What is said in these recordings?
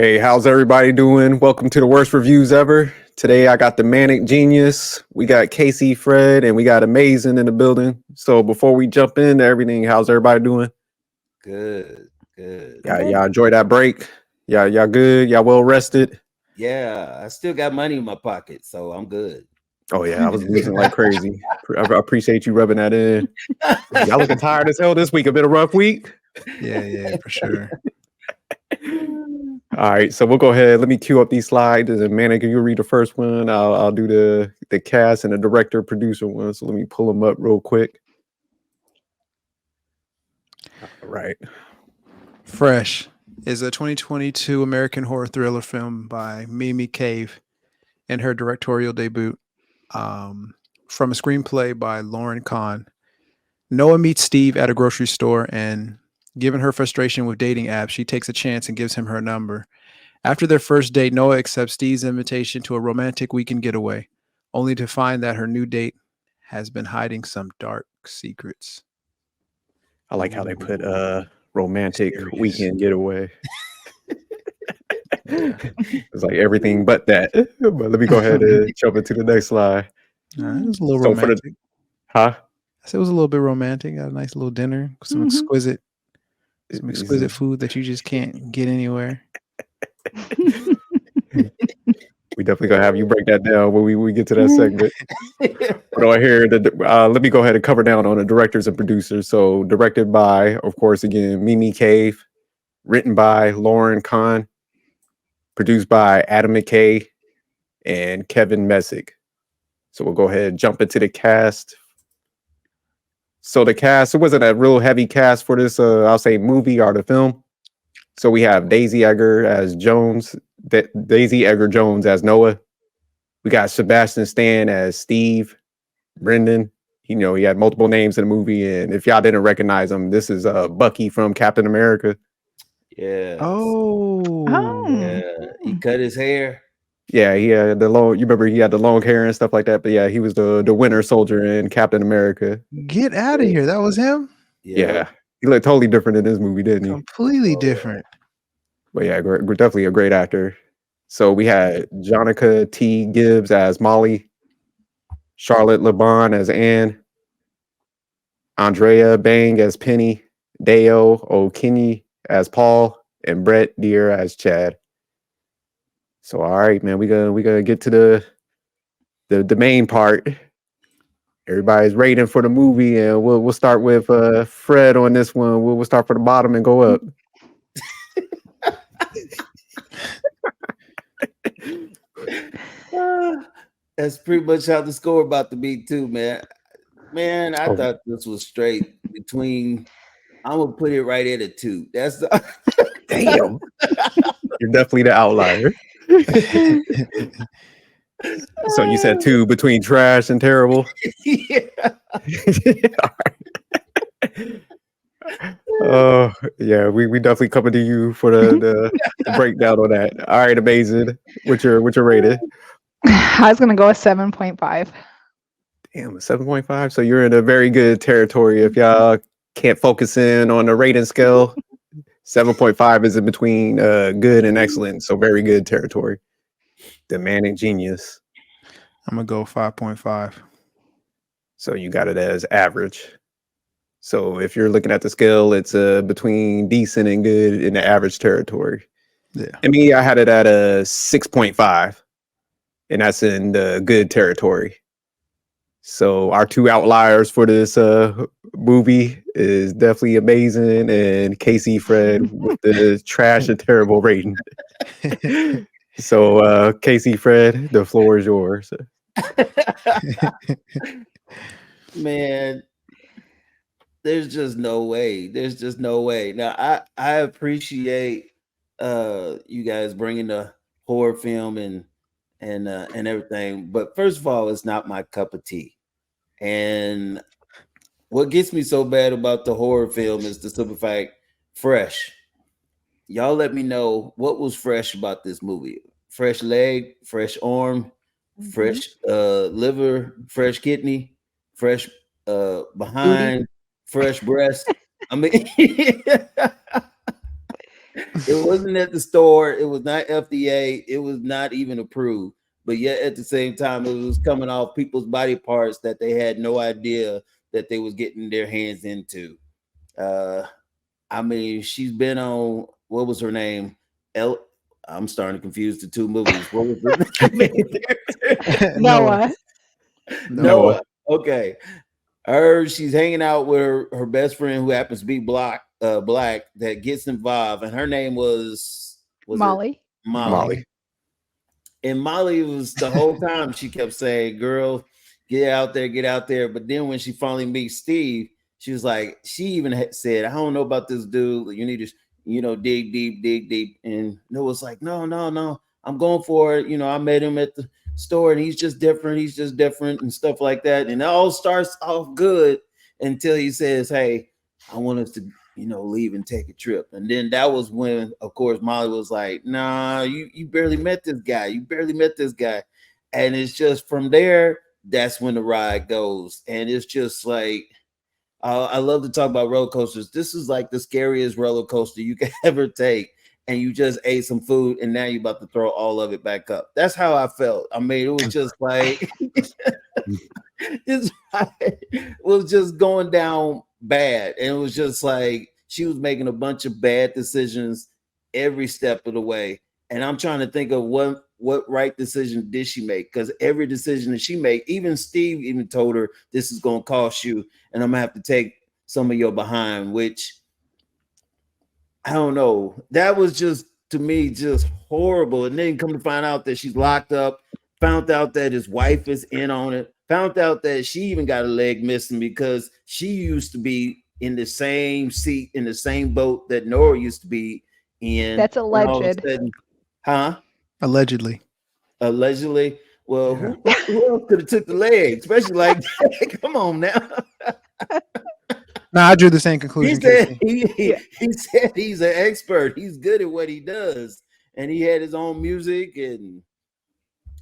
Hey, how's everybody doing? Welcome to the worst reviews ever. Today I got the Manic Genius, we got Casey, Fred, and we got Amazing in the building. So before we jump into everything, how's everybody doing? Good. Yeah, y'all enjoy that break? Yeah, y'all good? Y'all well rested? Yeah, I still got money in my pocket, so I'm good. Oh yeah, I was losing like crazy. I appreciate you rubbing that in. Y'all looking tired as hell this week. A bit of rough week. Yeah, for sure. All right, so we'll go ahead. Let me cue up these slides, and Manic, you read the first one. I'll do the cast and the director producer one. So let me pull them up real quick. All right. Fresh is a 2022 American horror thriller film by Mimi Cave and her directorial debut. From a screenplay by Lauren Kahn. Noah meets Steve at a grocery store, and given her frustration with dating apps, she takes a chance and gives him her number. After their first date, Noah accepts Steve's invitation to a romantic weekend getaway, only to find that her new date has been hiding some dark secrets. I like how they put romantic Mysterious. weekend getaway. It's like everything but that. But let me go ahead and jump into the next slide. It was a little So for the romantic. huh? I said it was a little bit romantic. Got a nice little dinner, some exquisite food that you just can't get anywhere. We definitely gonna have you break that down when we get to that segment. But on here, let me go ahead and cover down on the directors and producers. So directed by, of course, again, Mimi Cave, written by Lauren Kahn, produced by Adam McKay and Kevin Messick. So we'll go ahead and jump into the cast. So the cast, it wasn't a real heavy cast for this, I'll say, movie or the film. So we have Daisy Edgar as Jones, Daisy Edgar-Jones as Noah. We got Sebastian Stan as Steve, Brendan. You know, he had multiple names in the movie, and if y'all didn't recognize him, this is Bucky from Captain America. Yeah. Oh, He cut his hair. Yeah, he had the long. You remember he had the long hair and stuff like that. But yeah, he was the Winter Soldier in Captain America. get out of here. That was him? Yeah, he looked totally different in this movie, didn't he? Completely different. But yeah, definitely a great actor. So we had Jonica T. Gibbs as Molly, Charlotte LeBon as Anne, Andrea Bang as Penny, Deo O'Kinney as Paul, and Brett Deer as Chad. So all right, man, we gonna get to the main part. Everybody's rating for the movie, and we'll start with Fred on this one. We'll start from the bottom and go up. That's pretty much how the score about to be too, man. Man, I thought this was straight between. I'm gonna put it right at a 2. That's the Damn. You're definitely the outlier. So you said 2 between trash and terrible. Yeah. Yeah, we definitely coming to you for the breakdown on that. All right, Amazing. What's your rating? I was gonna go with 7.5. Damn, 7.5. So you're in a very good territory. If y'all can't focus in on the rating scale, 7.5 is in between good and excellent. So very good territory. The Manic Genius. I'm gonna go 5.5. So you got it as average. So if you're looking at the scale, it's between decent and good in the average territory. Yeah. I mean, I had it at a 6.5, and that's in the good territory. So our 2 outliers for this movie is definitely Amazing and Casey Fred with the trash and terrible rating. So Casey Fred, the floor is yours. Man, there's just no way. There's just no way. Now I appreciate you guys bringing the horror film and everything, but first of all, it's not my cup of tea. And what gets me so bad about the horror film is the simple fact, fresh. Y'all let me know what was fresh about this movie. Fresh leg, fresh arm, fresh liver, fresh kidney, fresh behind, fresh breast. I mean, It wasn't at the store. It was not FDA. It was not even approved. But yet at the same time, it was coming off people's body parts that they had no idea that they was getting their hands into. I mean, she's been on, what was her name? I'm starting to confuse the two movies. What was the name? Noah. Noah. Okay. She's hanging out with her best friend who happens to be black that gets involved, and her name was Molly. Molly. And Molly was the whole time she kept saying, "Girl, get out there." But then when she finally meets Steve, she was like, she even said, "I don't know about this dude. You need to, dig deep." And Noah's like, "No, I'm going for it. I met him at the store, and he's just different. And stuff like that." And it all starts off good until he says, "Hey, I want us to." Leave and take a trip. And then that was when, of course, Molly was like, "Nah, you barely met this guy. And it's just from there, that's when the ride goes. And it's just like, I love to talk about roller coasters. This is like the scariest roller coaster you can ever take. And you just ate some food, and now you're about to throw all of it back up. That's how I felt. I mean, it was just like, it was just going down bad. And it was just like she was making a bunch of bad decisions every step of the way. And I'm trying to think of what right decision did she make? Because every decision that she made, even Steve even told her, this is going to cost you, and I'm gonna have to take some of your behind, which I don't know. That was just, to me, just horrible. And then come to find out that she's locked up, found out that his wife is in on it, found out that she even got a leg missing because she used to be in the same seat, in the same boat that Nora used to be in. That's alleged. Huh? Allegedly. Well, Yeah. who else could have took the leg? Especially like, come on now. No, I drew the same conclusion. He said he's an expert. He's good at what he does, and he had his own music. And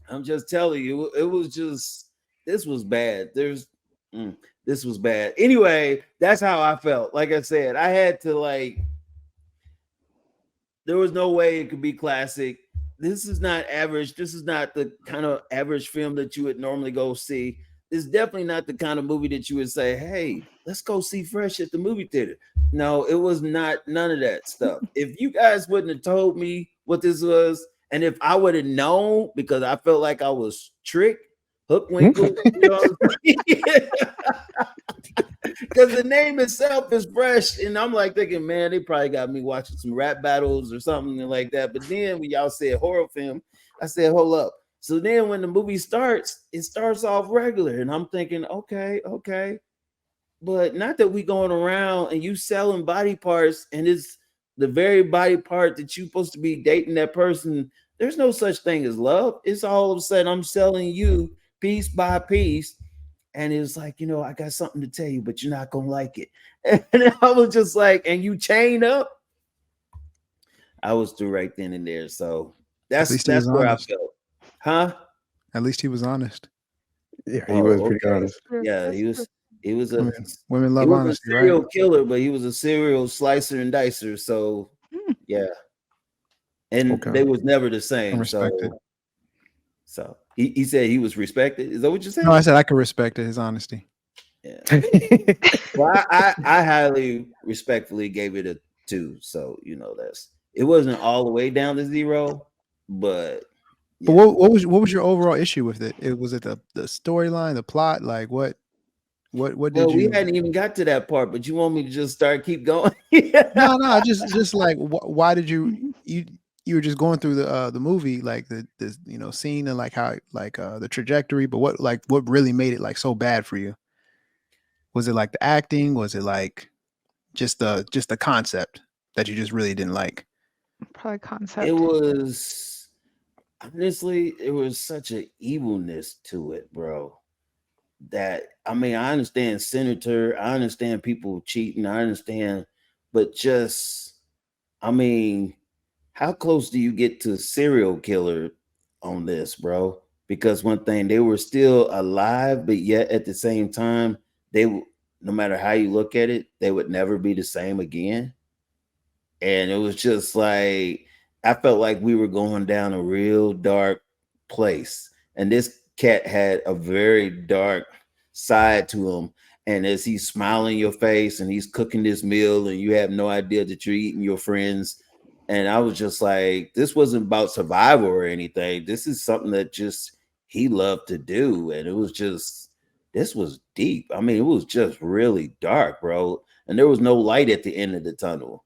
I'm just telling you, it was just, this was bad. This was bad. Anyway, that's how I felt. Like I said, I had to there was no way it could be classic. This is not average. This is not the kind of average film that you would normally go see. It's definitely not the kind of movie that you would say, "Hey, let's go see Fresh at the movie theater." No, it was not, none of that stuff. If you guys wouldn't have told me what this was, and if I would have known, because I felt like I was tricked, hookwinkle, because the name itself is Fresh, and I'm like thinking, man, they probably got me watching some rap battles or something like that. But then when y'all said horror film, I said, hold up. So then when the movie starts, it starts off regular, and I'm thinking, okay, but not that we going around and you selling body parts, and it's the very body part that you supposed to be dating that person. There's no such thing as love. It's all of a sudden I'm selling you piece by piece. And it's like, I got something to tell you, but you're not gonna like it. And I was just like, and you chain up. I was through right then and there. So that's where honest. I felt. Huh? At least he was honest. Yeah, he was pretty honest. Yeah, he was a women love honesty, a serial killer, but he was a serial slicer and dicer. So yeah. And they was never the same. So he said he was respected. Is that what you said? No, I said I could respect his honesty. Yeah. Well, I highly respectfully gave it a 2. So it wasn't all the way down to 0, but. Yeah. But what was your overall issue with it? Was it the storyline, the plot? Like what did you? We hadn't even got to that part, but you want me to just keep going? No, just like why did you were just going through the movie, like the scene, and like how the trajectory, but what really made it so bad for you? Was it like the acting? Was it like just the concept that you just really didn't like? Probably concept. It was, honestly, it was such an evilness to it, bro. That, I mean, I understand Senator, I understand people cheating, I understand, but just, I mean, how close do you get to serial killer on this, bro? Because one thing, they were still alive, but yet at the same time, no matter how you look at it, they would never be the same again. and it was just like I felt like we were going down a real dark place, and this cat had a very dark side to him. And as he's smiling in your face and he's cooking this meal, and you have no idea that you're eating your friends. And I was just like, this wasn't about survival or anything. This is something that just he loved to do. And it was just, this was deep. I mean, it was just really dark, bro. And there was no light at the end of the tunnel,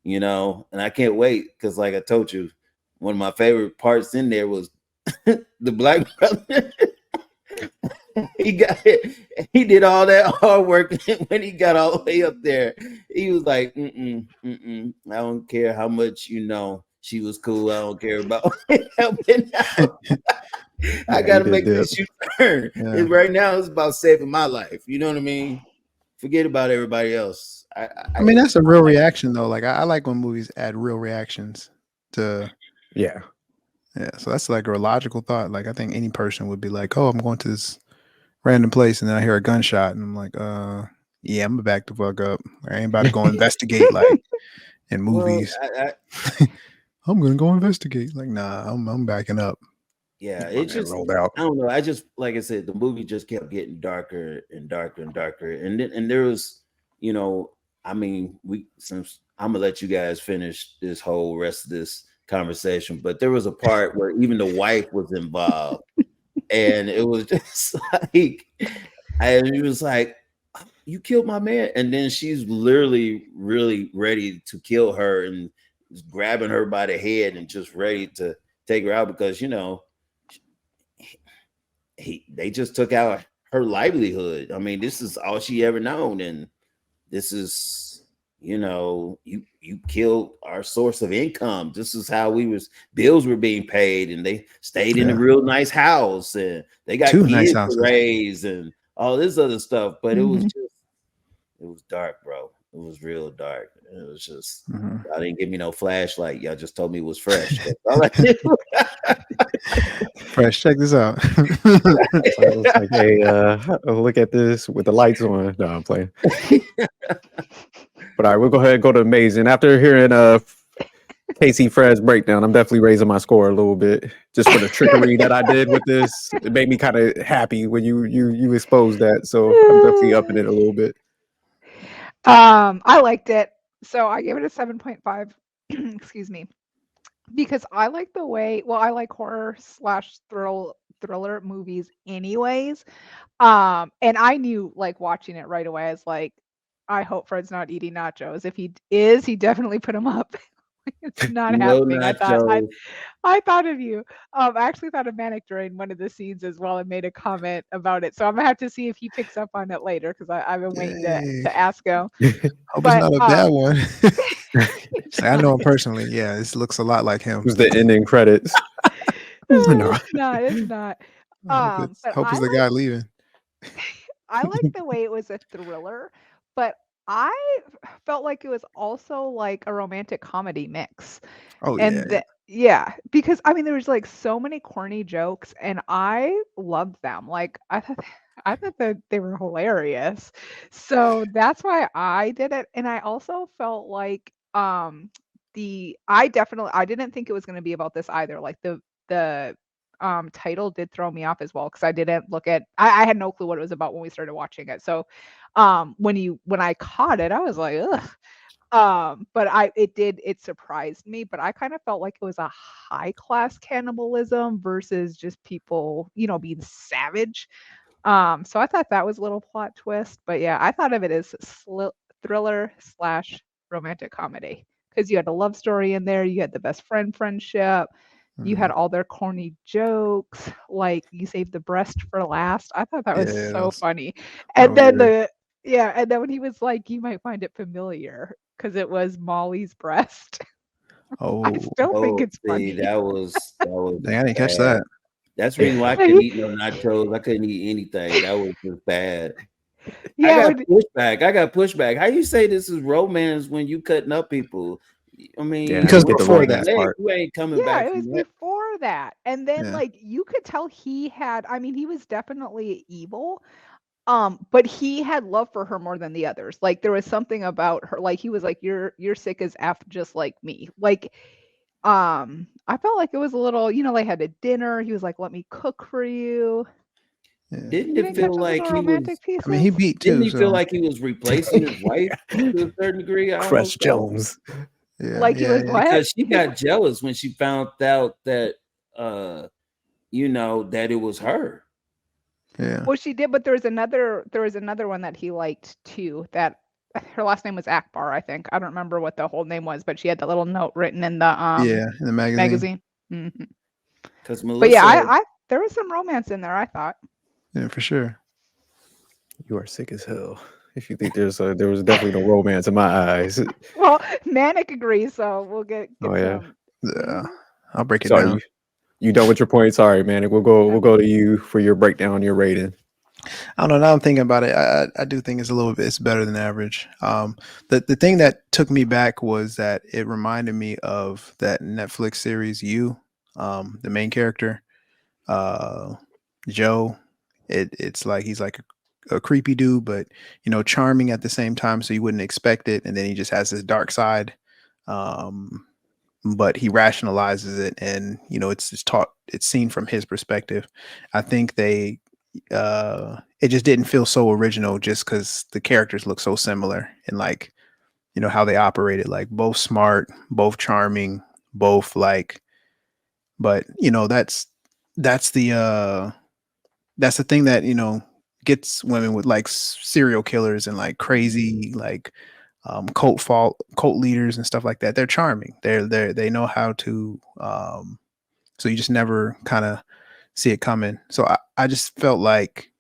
And I can't wait because, like I told you, one of my favorite parts in there was the black brother. He did all that hard work. When he got all the way up there, he was like, I don't care how much she was cool. I don't care about helping out. I gotta make this turn. Yeah. Right now it's about saving my life. You know what I mean? Forget about everybody else. I mean, that's a real reaction though. Like I like when movies add real reactions to Yeah. So that's like a logical thought. Like I think any person would be like, oh, I'm going to this random place and then I hear a gunshot and I'm like, yeah, I'm gonna back the fuck up. I ain't about to go investigate like in movies. Well, I'm gonna go investigate. Like, nah, I'm backing up. Yeah, it just rolled out. I don't know. I just, like I said, the movie just kept getting darker and darker and darker. And there was, I mean, since I'm gonna let you guys finish this whole rest of this conversation, but there was a part where even the wife was involved, and it was just like, and he was like, "You killed my man," and then she's literally really ready to kill her and grabbing her by the head and just ready to take her out because they just took out her livelihood. I mean, this is all she ever known, and this is, you killed our source of income. This is how bills were being paid, and they stayed in a real nice house, and they got Two kids nice to houses. raise, and all this other stuff. But it was dark, bro. It was real dark. It was just, y'all didn't give me no flashlight. Y'all just told me it was fresh. Fresh, check this out. It was like, hey, look at this with the lights on. No, I'm playing. But all right, we'll go ahead and go to Amazing. After hearing Casey Fred's breakdown, I'm definitely raising my score a little bit just for the trickery that I did with this. It made me kind of happy when you exposed that. So I'm definitely upping it a little bit. I liked it. So I gave it a 7.5. Excuse me. Because I like the way, I like horror / thriller movies anyways. And I knew, like, watching it right away, I was like, I hope Fred's not eating nachos. If he is, he definitely put them up. It's not happening. I thought of you. I actually thought of Manic during one of the scenes as well and made a comment about it. So I'm gonna have to see if he picks up on it later because I've been waiting to ask him. Hope it's not a bad one. I know him personally. Yeah, this looks a lot like him. It was the ending credits. No. It's not. Hope it's the guy leaving. I like the way it was a thriller, but I felt like it was also like a romantic comedy mix. Oh And because I mean there was like so many corny jokes and I loved them. Like I thought that they were hilarious. So that's why I did it. And I also felt like I didn't think it was going to be about this either. Like the title did throw me off as well because I didn't look at I had no clue what it was about when we started watching it. So when I caught it, I was like, ugh. But it surprised me, but I kind of felt like it was a high class cannibalism versus just people, being savage. So I thought that was a little plot twist, but yeah, I thought of it as thriller / romantic comedy because you had a love story in there, you had the best friendship, you had all their corny jokes, like you saved the breast for last. I thought that was so funny. And then and then when he was like, you might find it familiar because it was Molly's breast. I still think it's funny. That was Dang, I didn't catch that. That's the reason why I couldn't eat no nachos. I couldn't eat anything. That was just bad. Yeah, I got pushback. How you say this is romance when you cutting up people? I mean, because before that part, you ain't coming back. Yeah, it was before that, and then like you could tell he was definitely evil. But he had love for her more than the others. Like there was something about her, like he was like, you're sick as F just like me. Like, I felt like it was a little, they had a dinner. He was like, let me cook for you. Yeah. Didn't You it didn't catch feel those like little he was? romantic I mean, he pieces? beat Didn't too, he feel so like he was replacing his wife to a certain degree? I Crush almost felt Jones. yeah, Like he was yeah. what? because she got jealous when she found out that that it was her. Yeah. Well, she did, but there was another one that he liked too. That her last name was Akbar, I think. I don't remember what the whole name was, but she had that little note written in the Yeah, in the magazine. magazine. Because But yeah, Melissa, I there was some romance in there, I thought. Yeah, for sure. You are sick as hell. If you think there was definitely no romance in my eyes. Well, Manic agrees, so we'll get Oh yeah. some. Yeah. I'll break it Sorry, down. you done with your points? Sorry, man. We'll go to you for your breakdown, your rating. I don't know. Now I'm thinking about it. I do think it's better than average. The thing that took me back was that it reminded me of that Netflix series You, the main character, uh, Joe. It's like he's like a creepy dude, but charming at the same time, so you wouldn't expect it, and then he just has this dark side. Um, but he rationalizes it, and it's seen from his perspective. I think it just didn't feel so original just because the characters look so similar, and like how they operated, like both smart, both charming, both like, but that's the that's the thing that gets women with like serial killers and like crazy like cult leaders and stuff like that. They're charming. They know how to so you just never kind of see it coming. So I just felt like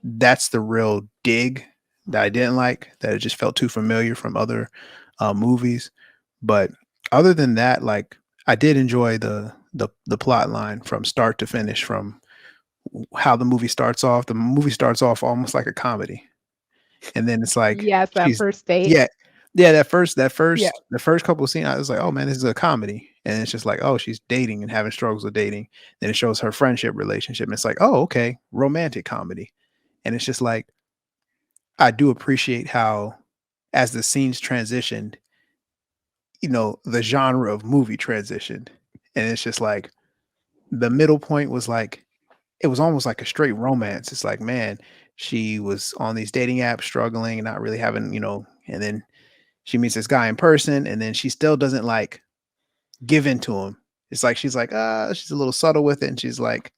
that's the real dig that I didn't like, that it just felt too familiar from other movies. But other than that, like I did enjoy the plot line from start to finish, from how the movie starts off. The movie starts off almost like a comedy, and then it's like Yes, that she's first date. yeah, yeah. Yeah. The first couple of scenes, I was like, oh man, this is a comedy, and it's just like, oh, she's dating and having struggles with dating. Then it shows her friendship relationship, and it's like, oh, okay, romantic comedy, and it's just like I do appreciate how, as the scenes transitioned, the genre of movie transitioned, and it's just like the middle point was like it was almost like a straight romance. It's like, man, she was on these dating apps struggling and not really having, and then she meets this guy in person, and then she still doesn't like give in to him. It's like she's like, she's a little subtle with it, and she's like,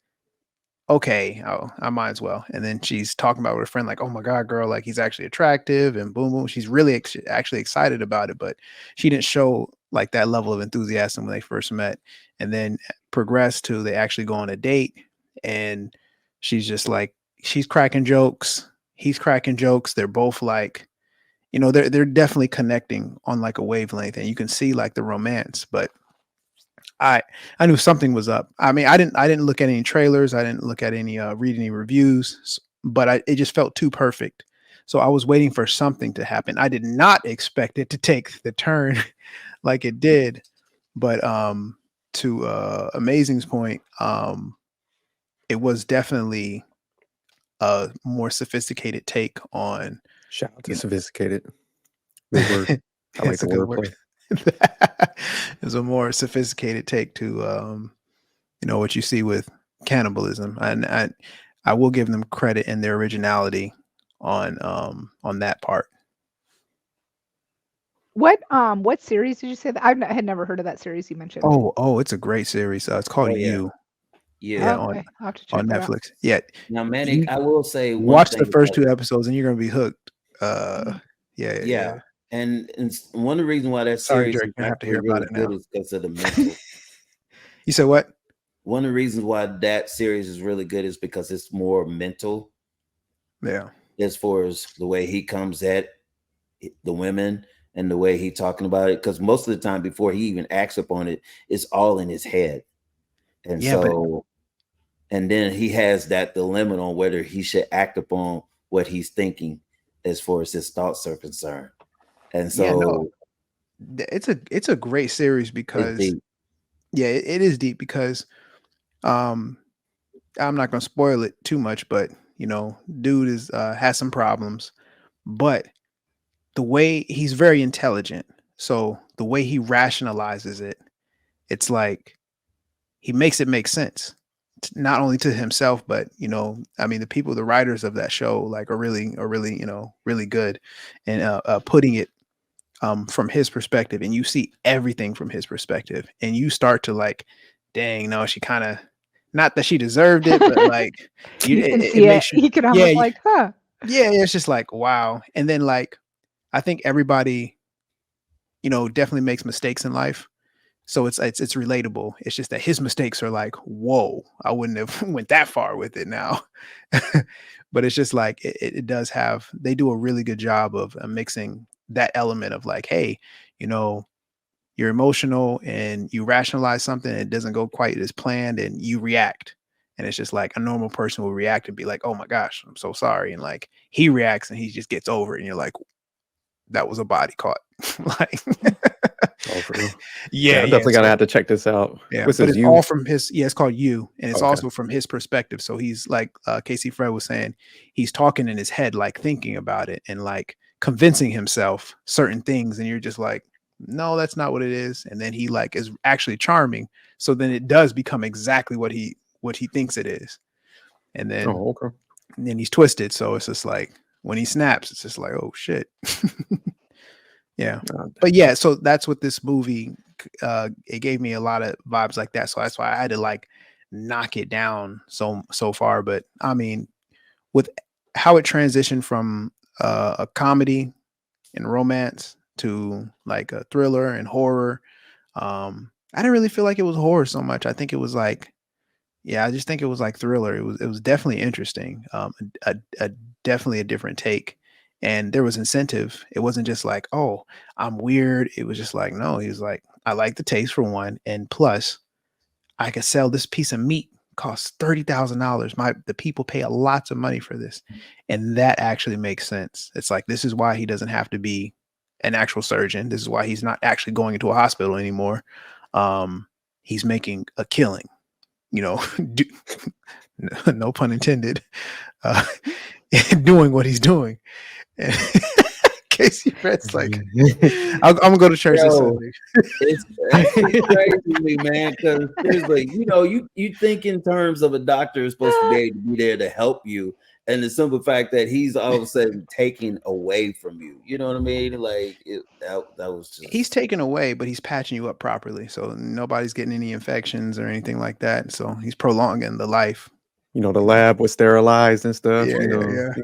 okay, oh, I might as well. And then she's talking about with her friend, like, oh my God, girl, like he's actually attractive, and boom, boom. She's really actually excited about it, but she didn't show like that level of enthusiasm when they first met. And then progressed to they actually go on a date, and she's just like, she's cracking jokes, he's cracking jokes. They're both like, they're definitely connecting on like a wavelength, and you can see like the romance, but I I knew something was up. I mean, I didn't look at any trailers. I didn't look at any read any reviews, but it just felt too perfect. So I was waiting for something to happen. I did not expect it to take the turn like it did. But to Amazing's point, it was definitely a more sophisticated take on Shout out to you know sophisticated. Good word. I like it's the a good word. wordplay. It's a more sophisticated take to what you see with cannibalism, and I will give them credit in their originality on that part. What series did you say that had never heard of that series you mentioned? Oh, it's a great series. It's called oh yeah, You. you. Yeah, Okay, I'll have to check on that out. Netflix. Yeah, Now, you Manic, I will say one watch the thing first about 2 episodes and you're gonna be hooked. Yeah, yeah, and one of the reasons why that Sorry, series Jerk, is you're gonna have to actually hear about really it good now. is because of the mental. You said what? One of the reasons why that series is really good is because it's more mental Yeah, as far as the way he comes at the women and the way he talking about it. Because most of the time, before he even acts upon it, it's all in his head, and yeah, but so and then he has that dilemma on whether he should act upon what he's thinking as far as his thoughts are concerned. And yeah, no, so it's a great series it's because deep. yeah, it is deep because um I'm not going to spoil it too much, but Dude is has some problems, but the way he's very intelligent. So the way he rationalizes it, it's like he makes it make sense. Not only to himself, but I mean, the writers of that show like are really, really good, and putting it from his perspective, and you see everything from his perspective, and you start to like, dang, no, she kind of, not that she deserved it, but like You can it see it. makes you, You can yeah, almost like, huh. yeah, it's just like, wow. And then like, I think everybody, definitely makes mistakes in life. So it's relatable. It's just that his mistakes are like, whoa, I wouldn't have went that far with it now. But it's just like it does have. They do a really good job of mixing that element of like, hey, you're emotional and you rationalize something, and it doesn't go quite as planned, and you react. And it's just like a normal person will react and be like, oh my gosh, I'm so sorry. And like he reacts and he just gets over it. And you're like, that was a body caught. Like, Oh, for real. yeah, I'm definitely so, gonna have to check this out. yeah, What's but this? it's all from his. Yeah, it's called You, and it's Okay. also from his perspective. So he's like Casey Fred was saying, he's talking in his head, like thinking about it and like convincing himself certain things, and you're just like, no, that's not what it is. And then he like is actually charming, so then it does become exactly what he thinks it is, and then Oh, okay. he's twisted. So it's just like when he snaps, it's just like, oh shit. Yeah. But yeah, so that's what this movie it gave me a lot of vibes like that. So that's why I had to like knock it down so far. But I mean, with how it transitioned from a comedy and romance to like a thriller and horror, I didn't really feel like it was horror so much. I think it was like, yeah, I just think it was like thriller. It was definitely interesting. A definitely a different take. And there was incentive. It wasn't just like, oh, I'm weird. It was just like, no, he was like, I like the taste for one. And plus, I could sell this piece of meat, costs $30,000. The people pay a lots of money for this. And that actually makes sense. It's like, this is why he doesn't have to be an actual surgeon. This is why he's not actually going into a hospital anymore. He's making a killing. No pun intended, doing what he's doing. Casey Fred's like, I'm gonna go to church this Sunday. It's crazy to me, man, because seriously, you think in terms of a doctor is supposed to be able to be there to help you, and the simple fact that he's all of a sudden taking away from you, you know what I mean? Like that was just, he's taken away, but he's patching you up properly, so nobody's getting any infections or anything like that. So he's prolonging the life. The lab was sterilized and stuff. Yeah,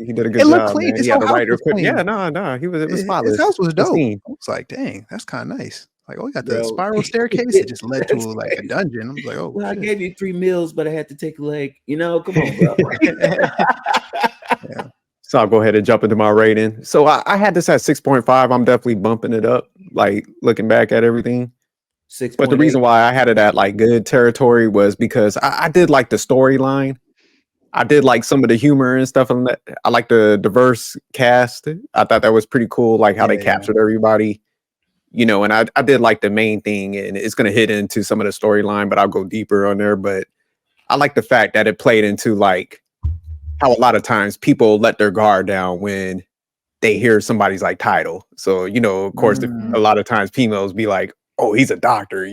He did a good it looked job. clean. Man. His He had whole the house right was equipment. clean. Yeah, no, it was spotless. His house was dope. Pristine. I was like, dang, that's kind of nice. Like, oh, we got the Bro. spiral staircase. It just led to That's like a crazy. dungeon. I was like, oh, Well, I shit. gave you 3 meals, but I had to take a leg. Come on, bro. Yeah. So I'll go ahead and jump into my rating. So I had this at 6.5. I'm definitely bumping it up, like looking back at everything. 6. But the reason why I had it at like good territory was because I did like the storyline. I did like some of the humor and stuff. And I like the diverse cast. I thought that was pretty cool, like how they captured everybody. And I did like the main thing, and it's going to hit into some of the storyline, but I'll go deeper on there. But I like the fact that it played into like how a lot of times people let their guard down when they hear somebody's like title. So, of course, a lot of times females be like, oh, he's a doctor,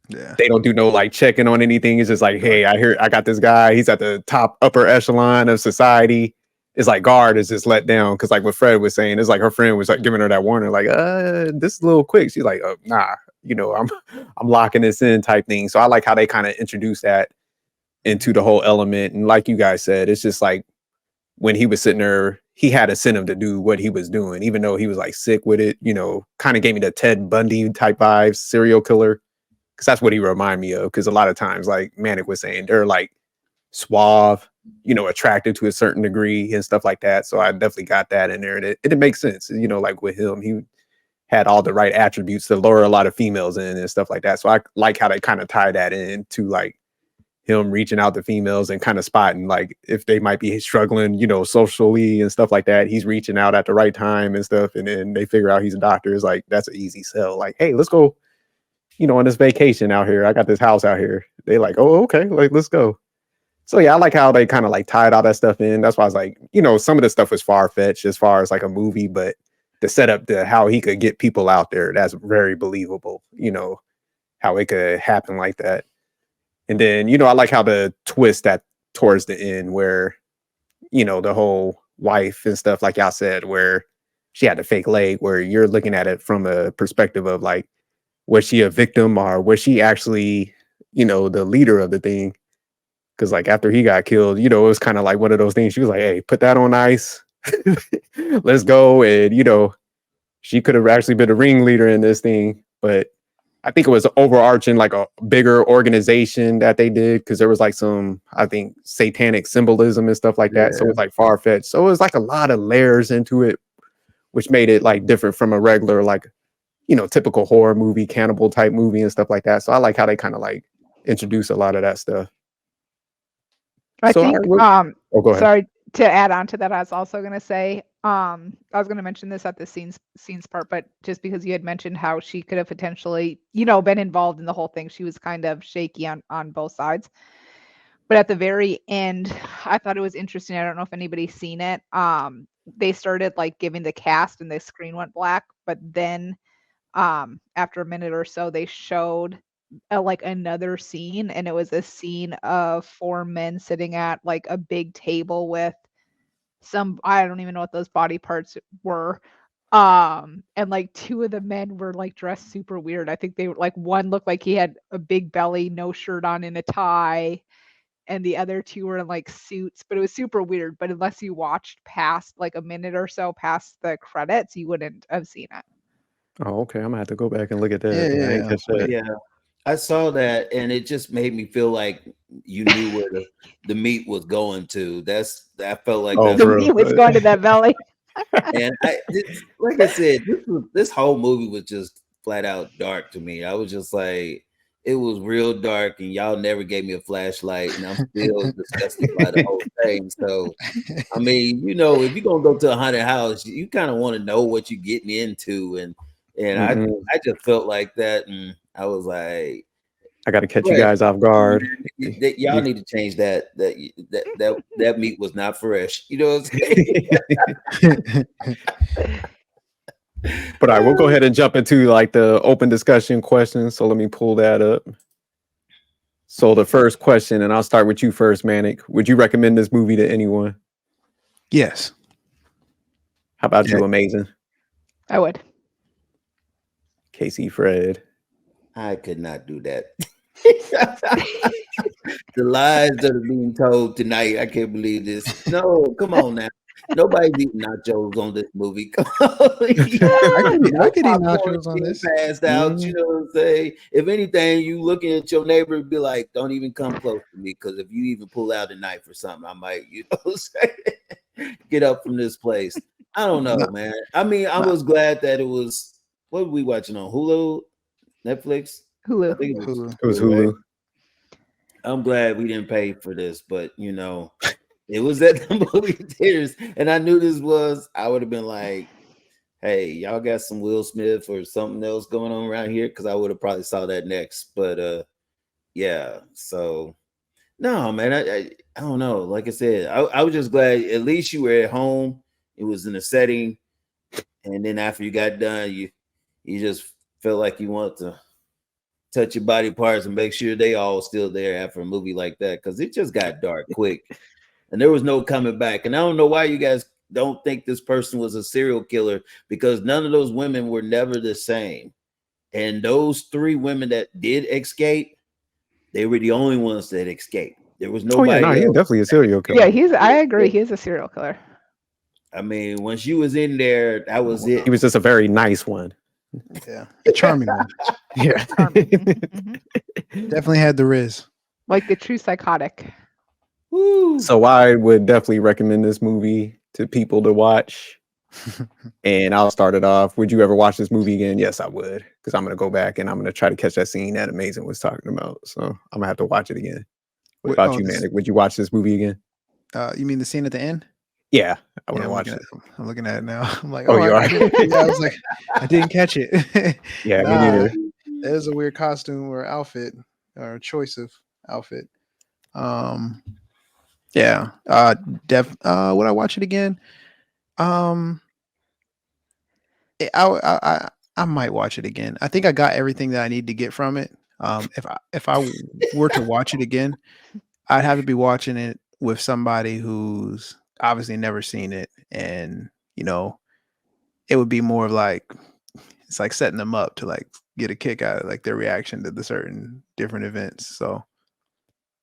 Yeah. They don't do no like checking on anything. It's just like, hey, I got this guy. He's at the top upper echelon of society. It's like guard is just let down. Cause like what Fred was saying, it's like her friend was like giving her that warning, like, this is a little quick. She's like, nah, I'm locking this in type thing. So I like how they kind of introduced that into the whole element. And like you guys said, it's just like when he was sitting there, he had incentive to do what he was doing, even though he was like sick with it, kind of gave me the Ted Bundy type vibes, serial killer. Cause that's what he reminded me of. Cause a lot of times, like Manic was saying, they're like suave, attractive to a certain degree and stuff like that. So I definitely got that in there. And it makes sense, like with him, he had all the right attributes to lure a lot of females in and stuff like that. So I like how they kind of tie that in to like him reaching out to females and kind of spotting like if they might be struggling, socially and stuff like that. He's reaching out at the right time and stuff. And then they figure out he's a doctor. It's like, that's an easy sell. Like, hey, let's go, on this vacation out here. I got this house out here. They like, oh, okay, like, let's go. So yeah, I like how they kind of like tied all that stuff in. That's why I was like, some of the stuff was far fetched as far as like a movie, but the setup to how he could get people out there, that's very believable. How it could happen like that. And then, I like how the twist that towards the end where, the whole wife and stuff, like y'all said, where she had the fake leg, where you're looking at it from a perspective of like, was she a victim or was she actually, the leader of the thing? Because like after he got killed, it was kind of like one of those things. She was like, hey, put that on ice. Let's go. And, she could have actually been a ringleader in this thing. But I think it was overarching, like a bigger organization that they did, because there was like some, I think, satanic symbolism and stuff like that. So it was like far fetched. So it was like a lot of layers into it, which made it like different from a regular, like, typical horror movie, cannibal type movie and stuff like that. So I like how they kind of like introduce a lot of that stuff. I think, go ahead. sorry, to add on to that, I was also going to say, I was going to mention this at the scenes part, but just because you had mentioned how she could have potentially, been involved in the whole thing, she was kind of shaky on both sides. But at the very end, I thought it was interesting. I don't know if anybody's seen it. They started like giving the cast and the screen went black, but then after a minute or so, they showed like another scene, and it was a scene of 4 men sitting at like a big table with some, I don't even know what those body parts were. And like 2 of the men were like dressed super weird. I think they were like, one looked like he had a big belly, no shirt on, and a tie, and the other 2 were in like suits, but it was super weird. But unless you watched past like a minute or so past the credits, you wouldn't have seen it. Oh, okay. I'm gonna have to go back and look at that. Yeah, I ain't catch that. Yeah, I saw that, and it just made me feel like you knew where the meat was going to. I felt like that's The meat was going to that belly. and like I said, this whole movie was just flat out dark to me. I was just like, it was real dark, and y'all never gave me a flashlight, and I'm still disgusted by the whole thing. So, I mean, if you're gonna go to a haunted house, you kind of want to know what you're getting into, and I just felt like that, and I was like, I got to catch you guys off guard. Y'all need to change that meat was not fresh. You know what I'm saying? But I will go ahead and jump into like the open discussion questions. So let me pull that up. So the first question, and I'll start with you first, Manic. Would you recommend this movie to anyone? Yes. How about you, Amazing? I would. Casey, Fred. I could not do that. The lies that are being told tonight, I can't believe this. No, come on now. Nobody's eating nachos on this movie. Come on. I could eat nachos on this. Passed out, you know what I'm saying? If anything, you looking at your neighbor and be like, don't even come close to me, because if you even pull out a knife or something, I might, get up from this place. I don't know, man. I mean, I was glad that it was, what were we watching on Hulu? Netflix? Hulu. I think It was Hulu. Right? I'm glad we didn't pay for this, but it was at the movie theaters, and I knew this was. I would have been like, "Hey, y'all got some Will Smith or something else going on around here?" Because I would have probably saw that next. But yeah. So no, man, I don't know. Like I said, I was just glad at least you were at home. It was in a setting, and then after you got done, you just felt like you wanted to touch your body parts and make sure they all still there after a movie like that, because it just got dark quick and there was no coming back. And I don't know why you guys don't think this person was a serial killer, because none of those women were never the same. And those 3 women that did escape, they were the only ones that escaped. There was nobody else. He's definitely a serial killer. Yeah, I agree. He's a serial killer. I mean, when she was in there, that was it. He was just a very nice one. Yeah, a charming one. Yeah. Definitely had the riz. Like the true psychotic. Woo. So I would definitely recommend this movie to people to watch. And I'll start it off. Would you ever watch this movie again? Yes, I would, because I'm going to go back and I'm going to try to catch that scene that Amazing was talking about. So I'm going to have to watch it again. What about you, Manic? Would you watch this movie again? You mean the scene at the end? Yeah, I want to watch it. I'm looking at it now. I'm like, oh, you are? I was like, I didn't catch it. Yeah, me neither. There's a weird costume or outfit or choice of outfit. Yeah. Would I watch it again? Um, I might watch it again. I think I got everything that I need to get from it. If I were to watch it again, I'd have to be watching it with somebody who's obviously never seen it, and it would be more of like it's like setting them up to like get a kick out of like their reaction to the certain different events. So,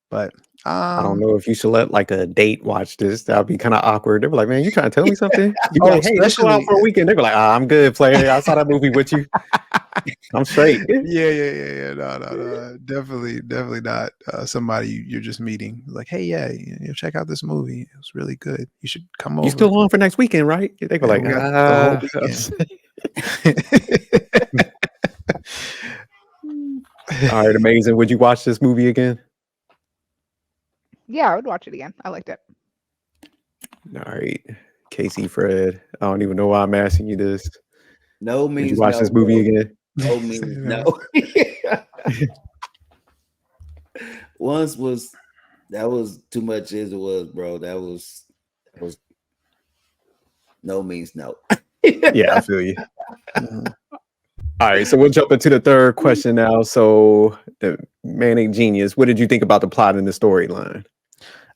but I don't know if you should let like a date watch this. That'd be kind of awkward. They'd be like, "Man, you trying to tell me something?" You be like, "Hey, let's go out especially for a weekend." They'd be like, "I'm good, player. I saw that movie with you. I'm straight." yeah. No. Definitely not somebody you're just meeting. Like, hey, yeah, check out this movie. It was really good. You should come You over. still on for next weekend, right? They go Yeah, like, we got the whole weekend. All right, amazing. Would you watch this movie again? Yeah, I would watch it again. I liked it. All right, Casey, Fred. I don't even know why I'm asking you this. No Would you means watch no. this movie again? No means no. Once was that was too much as it was, bro. That was no means no. Yeah, I feel you. All right, so we'll jump into the third question now. So, the Manic Genius, what did you think about the plot and the storyline?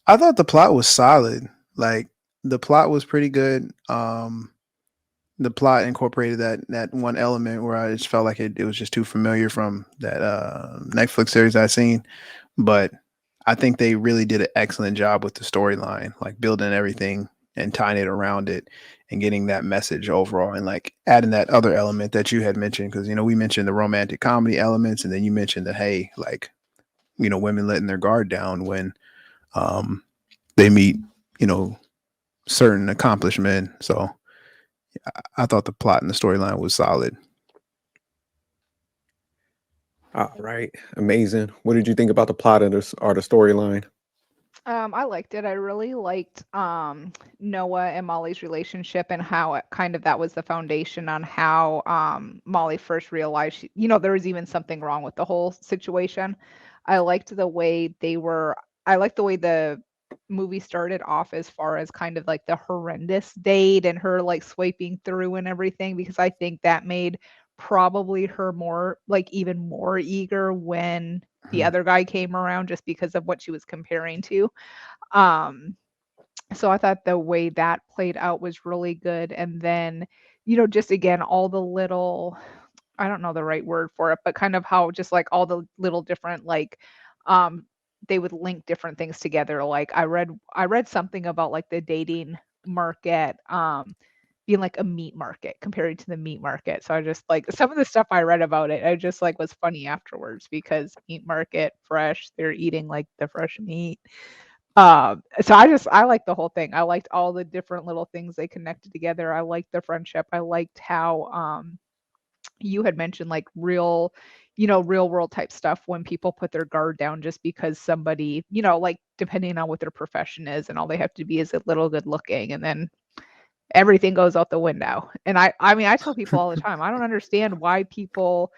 I thought the plot was solid. Like the plot was pretty good. The plot incorporated that one element where I just felt like it was just too familiar from that Netflix series I've seen. But I think they really did an excellent job with the storyline, like building everything and tying it around it and getting that message overall and like adding that other element that you had mentioned. Cause we mentioned the romantic comedy elements and then you mentioned that, hey, like, women letting their guard down when they meet, certain accomplished men. So I thought the plot and the storyline was solid. All right, amazing. What did you think about the plot or the storyline? I liked it. I really liked Noah and Molly's relationship and how it kind of that was the foundation on how Molly first realized there was even something wrong with the whole situation. I liked the way I liked the way the movie started off as far as kind of like the horrendous date and her like swiping through and everything, because I think that made probably her more like even more eager when the other guy came around, just because of what she was comparing to. Um, so I thought the way that played out was really good. And then, just again, all the little, I don't know the right word for it, but kind of how just like all the little different like um they would link different things together. Like I read something about like the dating market being like a meat market compared to the meat market. So I just like some of the stuff I read about it, I just like was funny afterwards because meat market, fresh, they're eating like the fresh meat. So I liked the whole thing. I liked all the different little things they connected together. I liked the friendship. I liked how you had mentioned like real world type stuff when people put their guard down just because somebody, like depending on what their profession is and all they have to be is a little good looking and then everything goes out the window. And I mean, I tell people all the time, I don't understand why people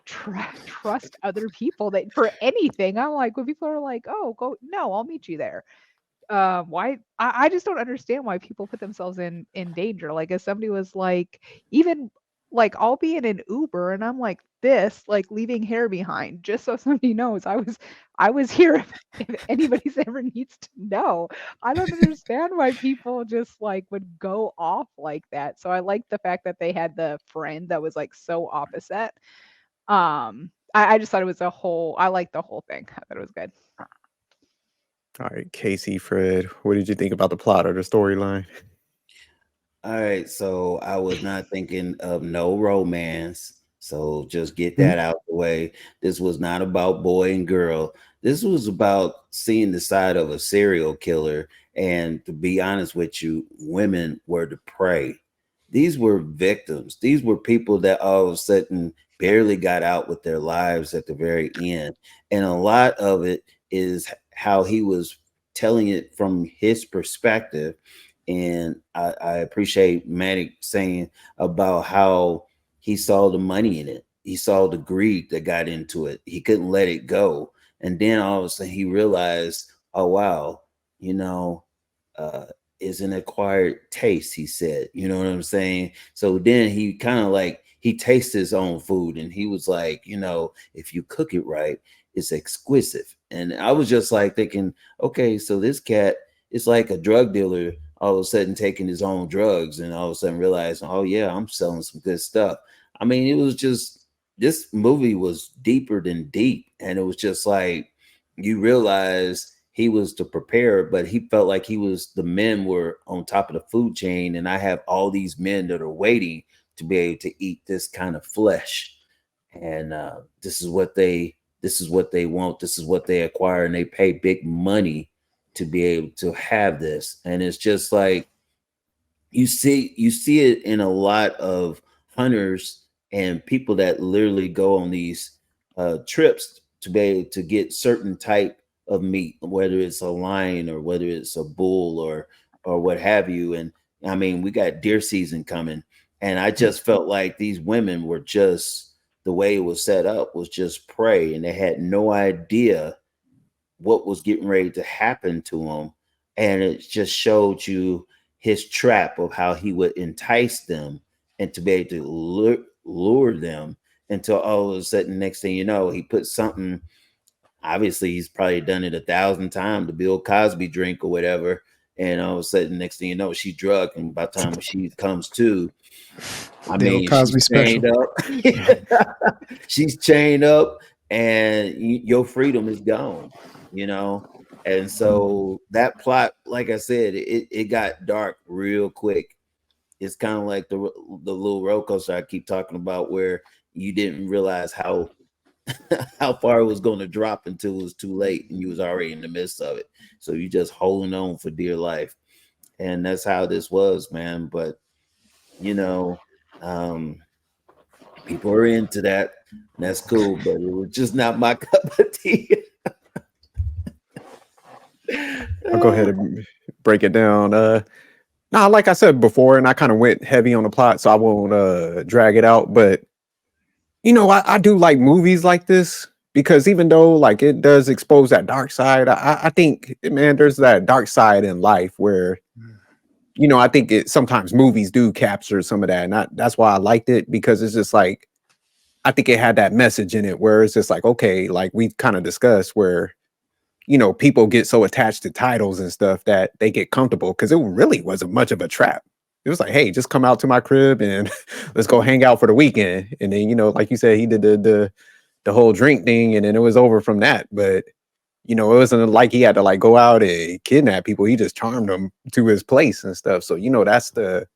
trust other people that for anything. I'm like, when people are like, oh, go, no, I'll meet you there. Why? I just don't understand why people put themselves in danger. Like if somebody was like, even like I'll be in an Uber and I'm like this, like leaving hair behind, just so somebody knows I was here if anybody's ever needs to know. I don't understand why people just like would go off like that. So I like the fact that they had the friend that was like so opposite. I just thought it was I liked the whole thing. I thought it was good. All right, Casey, Fred, what did you think about the plot or the storyline? All right, so I was not thinking of no romance. So just get that out the way. This was not about boy and girl. This was about seeing the side of a serial killer. And to be honest with you, women were the prey. These were victims. These were people that all of a sudden barely got out with their lives at the very end. And a lot of it is how he was telling it from his perspective. And I appreciate Manic saying about how he saw the money in it. He saw the greed that got into it. He couldn't let it go. And then all of a sudden he realized, oh wow, you know, uh, is an acquired taste, he said. You know what I'm saying? So then he kind of like, he tastes his own food and he was like, you know, if you cook it right, it's exquisite. And I was just like thinking, okay, so this cat is like a drug dealer all of a sudden taking his own drugs and all of a sudden realizing, oh yeah, I'm selling some good stuff. I mean, it was just, this movie was deeper than deep. And it was just like, you realize he was to prepare, but he felt like he was, the men were on top of the food chain. And I have all these men that are waiting to be able to eat this kind of flesh. And this is what they want. This is what they acquire. And they pay big money to be able to have this. And it's just like, you see it in a lot of hunters and people that literally go on these trips to be able to get certain type of meat, whether it's a lion or whether it's a bull or what have you. And I mean, we got deer season coming, and I just felt like these women were just, the way it was set up was just prey, and they had no idea what was getting ready to happen to him. And it just showed you his trap of how he would entice them and to be able to lure them until all of a sudden, next thing you know, he put something. Obviously, he's probably done it 1,000 times, the Bill Cosby drink or whatever. And all of a sudden, next thing you know, she's drugged. And by the time she comes to, I Bill mean, Cosby she's chained up. She's chained up, and your freedom is gone, you know. And so that plot, like I said, it got dark real quick. It's kind of like the little roller coaster I keep talking about, where you didn't realize how how far it was going to drop until it was too late, and you was already in the midst of it. So you just holding on for dear life, and that's how this was, man. But you know, um, people are into that. And that's cool, but it was just not my cup of tea. I'll go ahead and break it down. Nah, like I said before, and I kind of went heavy on the plot, so I won't drag it out. But I do like movies like this because even though like it does expose that dark side, I think, man, there's that dark side in life where I think it sometimes movies do capture some of that, and that's why I liked it, because it's just like I think it had that message in it where it's just like, okay, like we kind of discussed where people get so attached to titles and stuff that they get comfortable, because it really wasn't much of a trap. It was like, hey, just come out to my crib and let's go hang out for the weekend. And then, like you said, he did the whole drink thing, and then it was over from that. But it wasn't like he had to like go out and kidnap people. He just charmed them to his place and stuff. So, that's the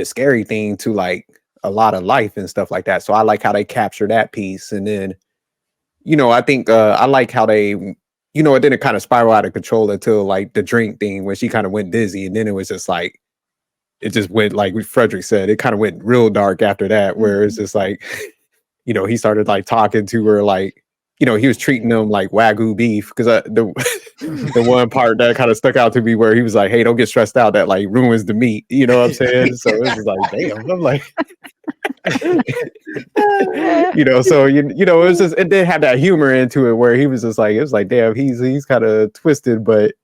scary thing to like a lot of life and stuff like that. So I like how they capture that piece. And then, I think I like how they, it didn't kind of spiral out of control until like the drink thing when she kind of went dizzy. And then it was just like, it just went, like Frederick said, it kind of went real dark after that, where it's just like, he started like talking to her like, he was treating them like Wagyu beef. Because the one part that kind of stuck out to me where he was like, hey, don't get stressed out, that like ruins the meat. You know what I'm saying? So it was like, damn. I'm like, so it was just, it did have that humor into it where he was just like, it was like, damn, he's kind of twisted, but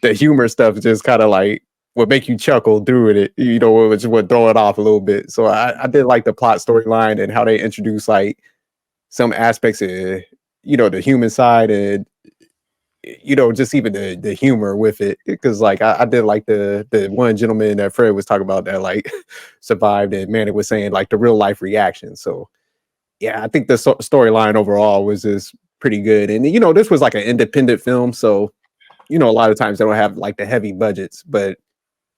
the humor stuff just kind of like would make you chuckle through it, which would throw it off a little bit. So I did like the plot storyline and how they introduced like some aspects of the human side, and just even the humor with it, because like I did like the one gentleman that Fred was talking about that like survived, and Manic was saying like the real life reaction. So yeah, I think the storyline overall was just pretty good. And this was like an independent film, so a lot of times they don't have like the heavy budgets, but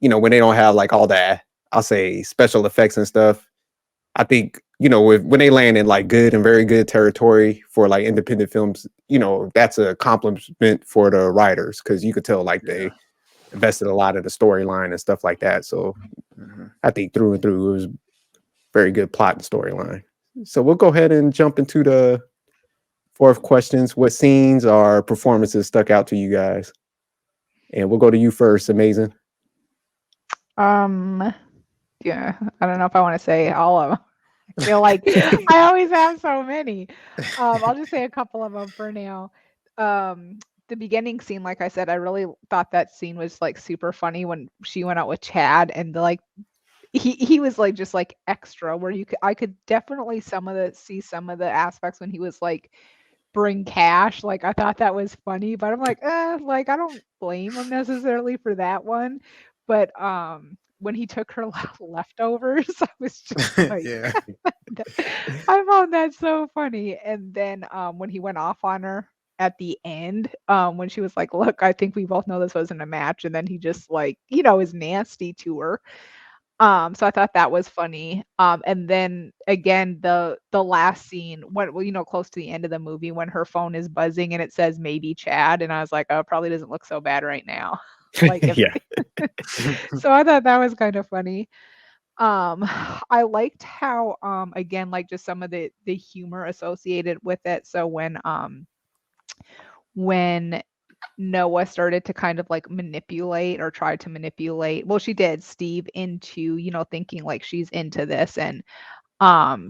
when they don't have like all that, I'll say, special effects and stuff, I think, when they land in like good and very good territory for like independent films, that's a compliment for the writers, because you could tell like they invested a lot of the storyline and stuff like that. So I think through and through, it was very good plot and storyline. So we'll go ahead and jump into the fourth questions. What scenes or performances stuck out to you guys? And we'll go to you first, Amazing. Yeah, I don't know if I want to say all of them. I feel like I always have so many. I'll just say a couple of them for now. The the beginning scene, like I said, I really thought that scene was like super funny when she went out with Chad, and like he was like just like extra, where I could definitely see some of the aspects when he was like bring cash. Like I thought that was funny, but I'm like, like I don't blame him necessarily for that one. But when he took her leftovers, I was just like, Yeah. I found that so funny. And then when he went off on her at the end, when she was like, "Look, I think we both know this wasn't a match," and then he just like, is nasty to her. So I thought that was funny. And then again, the last scene when, well, close to the end of the movie when her phone is buzzing and it says maybe Chad, and I was like, oh, it probably doesn't look so bad right now. Like if Yeah. so I thought that was kind of funny. I liked how again, like just some of the humor associated with it. So when Noah started to kind of like manipulate or try to manipulate, well, she did, Steve into, thinking like she's into this. And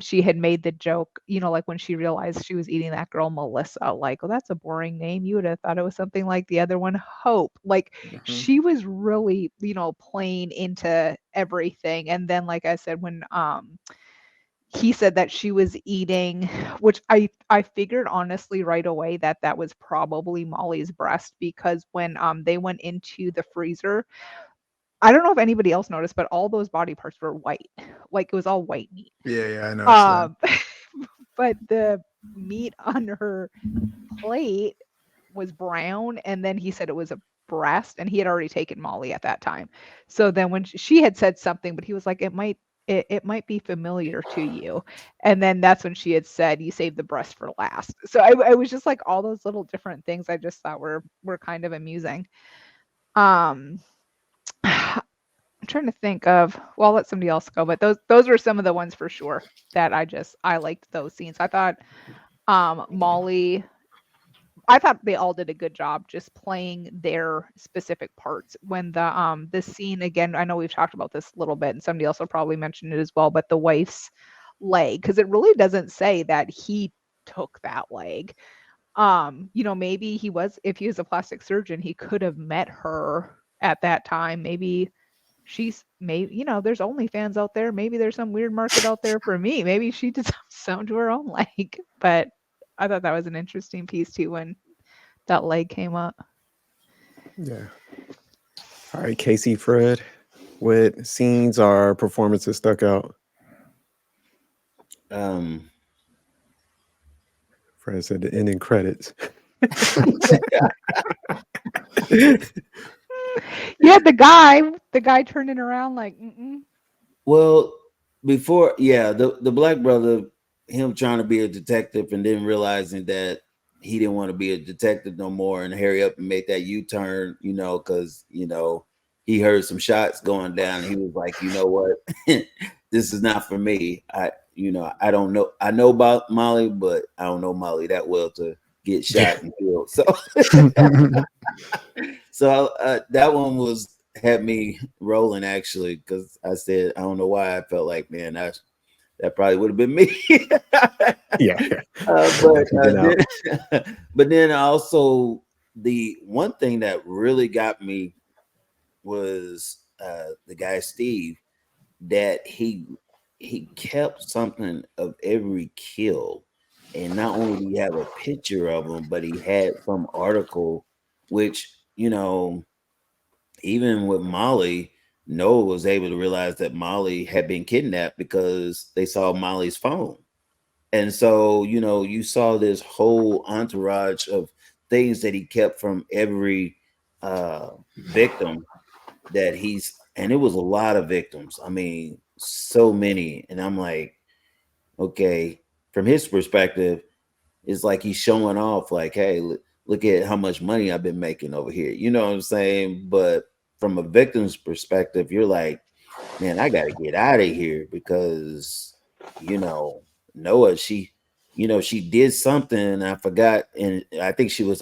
she had made the joke, like when she realized she was eating that girl Melissa, like, well, that's a boring name. You would have thought it was something like the other one, Hope. Like she was really, playing into everything. And then, like I said, when he said that she was eating, which I figured honestly right away that that was probably Molly's breast, because when they went into the freezer, I don't know if anybody else noticed, but all those body parts were white. Like it was all white meat. Yeah, I noticed that. But the meat on her plate was brown, and then he said it was a breast, and he had already taken Molly at that time. So then when she had said something, but he was like, it might be familiar to you. And then that's when she had said, you saved the breast for last. So I was just like all those little different things I just thought were kind of amusing. Um I'm trying to think of, well, I'll let somebody else go, but those were some of the ones for sure that I liked those scenes. I thought Molly, I thought they all did a good job just playing their specific parts. When the scene again, I know we've talked about this a little bit, and somebody else will probably mention it as well, but the wife's leg, because it really doesn't say that he took that leg. Maybe if he was a plastic surgeon, he could have met her at that time. Maybe there's OnlyFans out there. Maybe there's some weird market out there for me. Maybe she did something to her own leg. But I thought that was an interesting piece too when that leg came up. Yeah. All right, Casey, Fred, what scenes or performances stuck out? Fred said the ending credits. Yeah, the guy turning around like, mm-mm. Well, before, the black brother, him trying to be a detective and then realizing that he didn't want to be a detective no more and hurry up and make that U-turn, because he heard some shots going down. He was like, you know what, this is not for me. I don't know. I know about Molly, but I don't know Molly that well to get shot and killed. So, that one had me rolling actually, because I said I don't know why I felt like, man, that probably would have been me. Yeah. But then also the one thing that really got me was the guy Steve, that he kept something of every kill, and not only did he have a picture of him, but he had some article, which even with Molly, Noah was able to realize that Molly had been kidnapped because they saw Molly's phone. And so, you saw this whole entourage of things that he kept from every victim and it was a lot of victims. I mean, so many. And I'm like, okay, from his perspective, it's like he's showing off, like, hey, look at how much money I've been making over here. You know what I'm saying? But from a victim's perspective, you're like, man, I got to get out of here because, Noah, she did something. I forgot. And I think she was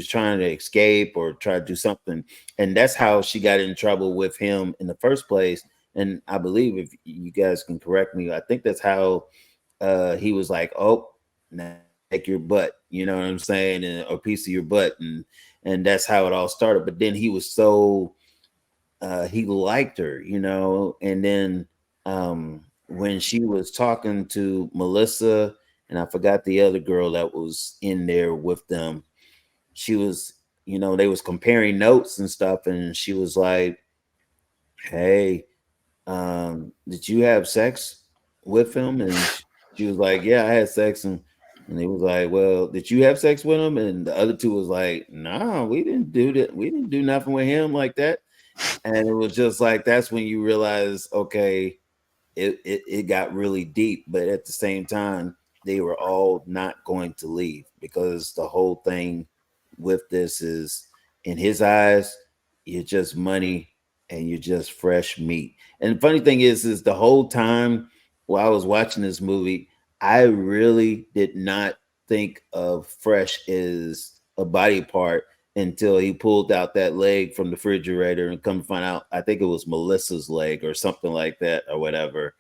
trying to escape or try to do something. And that's how she got in trouble with him in the first place. And I believe, if you guys can correct me, I think that's how he was like, oh, now take your butt, you know what I'm saying, and a piece of your butt, and and that's how it all started. But then he was so he liked her, you know, and then when she was talking to Melissa, and I forgot the other girl that was in there with them, she was, you know, they was comparing notes and stuff, and she was like, "Hey, did you have sex with him?" And she was like, "Yeah, I had sex." And he was like, "Well, did you have sex with him?" And the other two was like, "No, we didn't do that. We didn't do nothing with him like that." And it was just like, that's when you realize, okay, it got really deep. But at the same time, they were all not going to leave, because the whole thing with this is, in his eyes, you're just money and you're just fresh meat. And the funny thing is the whole time while I was watching this movie, I really did not think of fresh as a body part until he pulled out that leg from the refrigerator, and come to find out, I think it was Melissa's leg or something like that or whatever.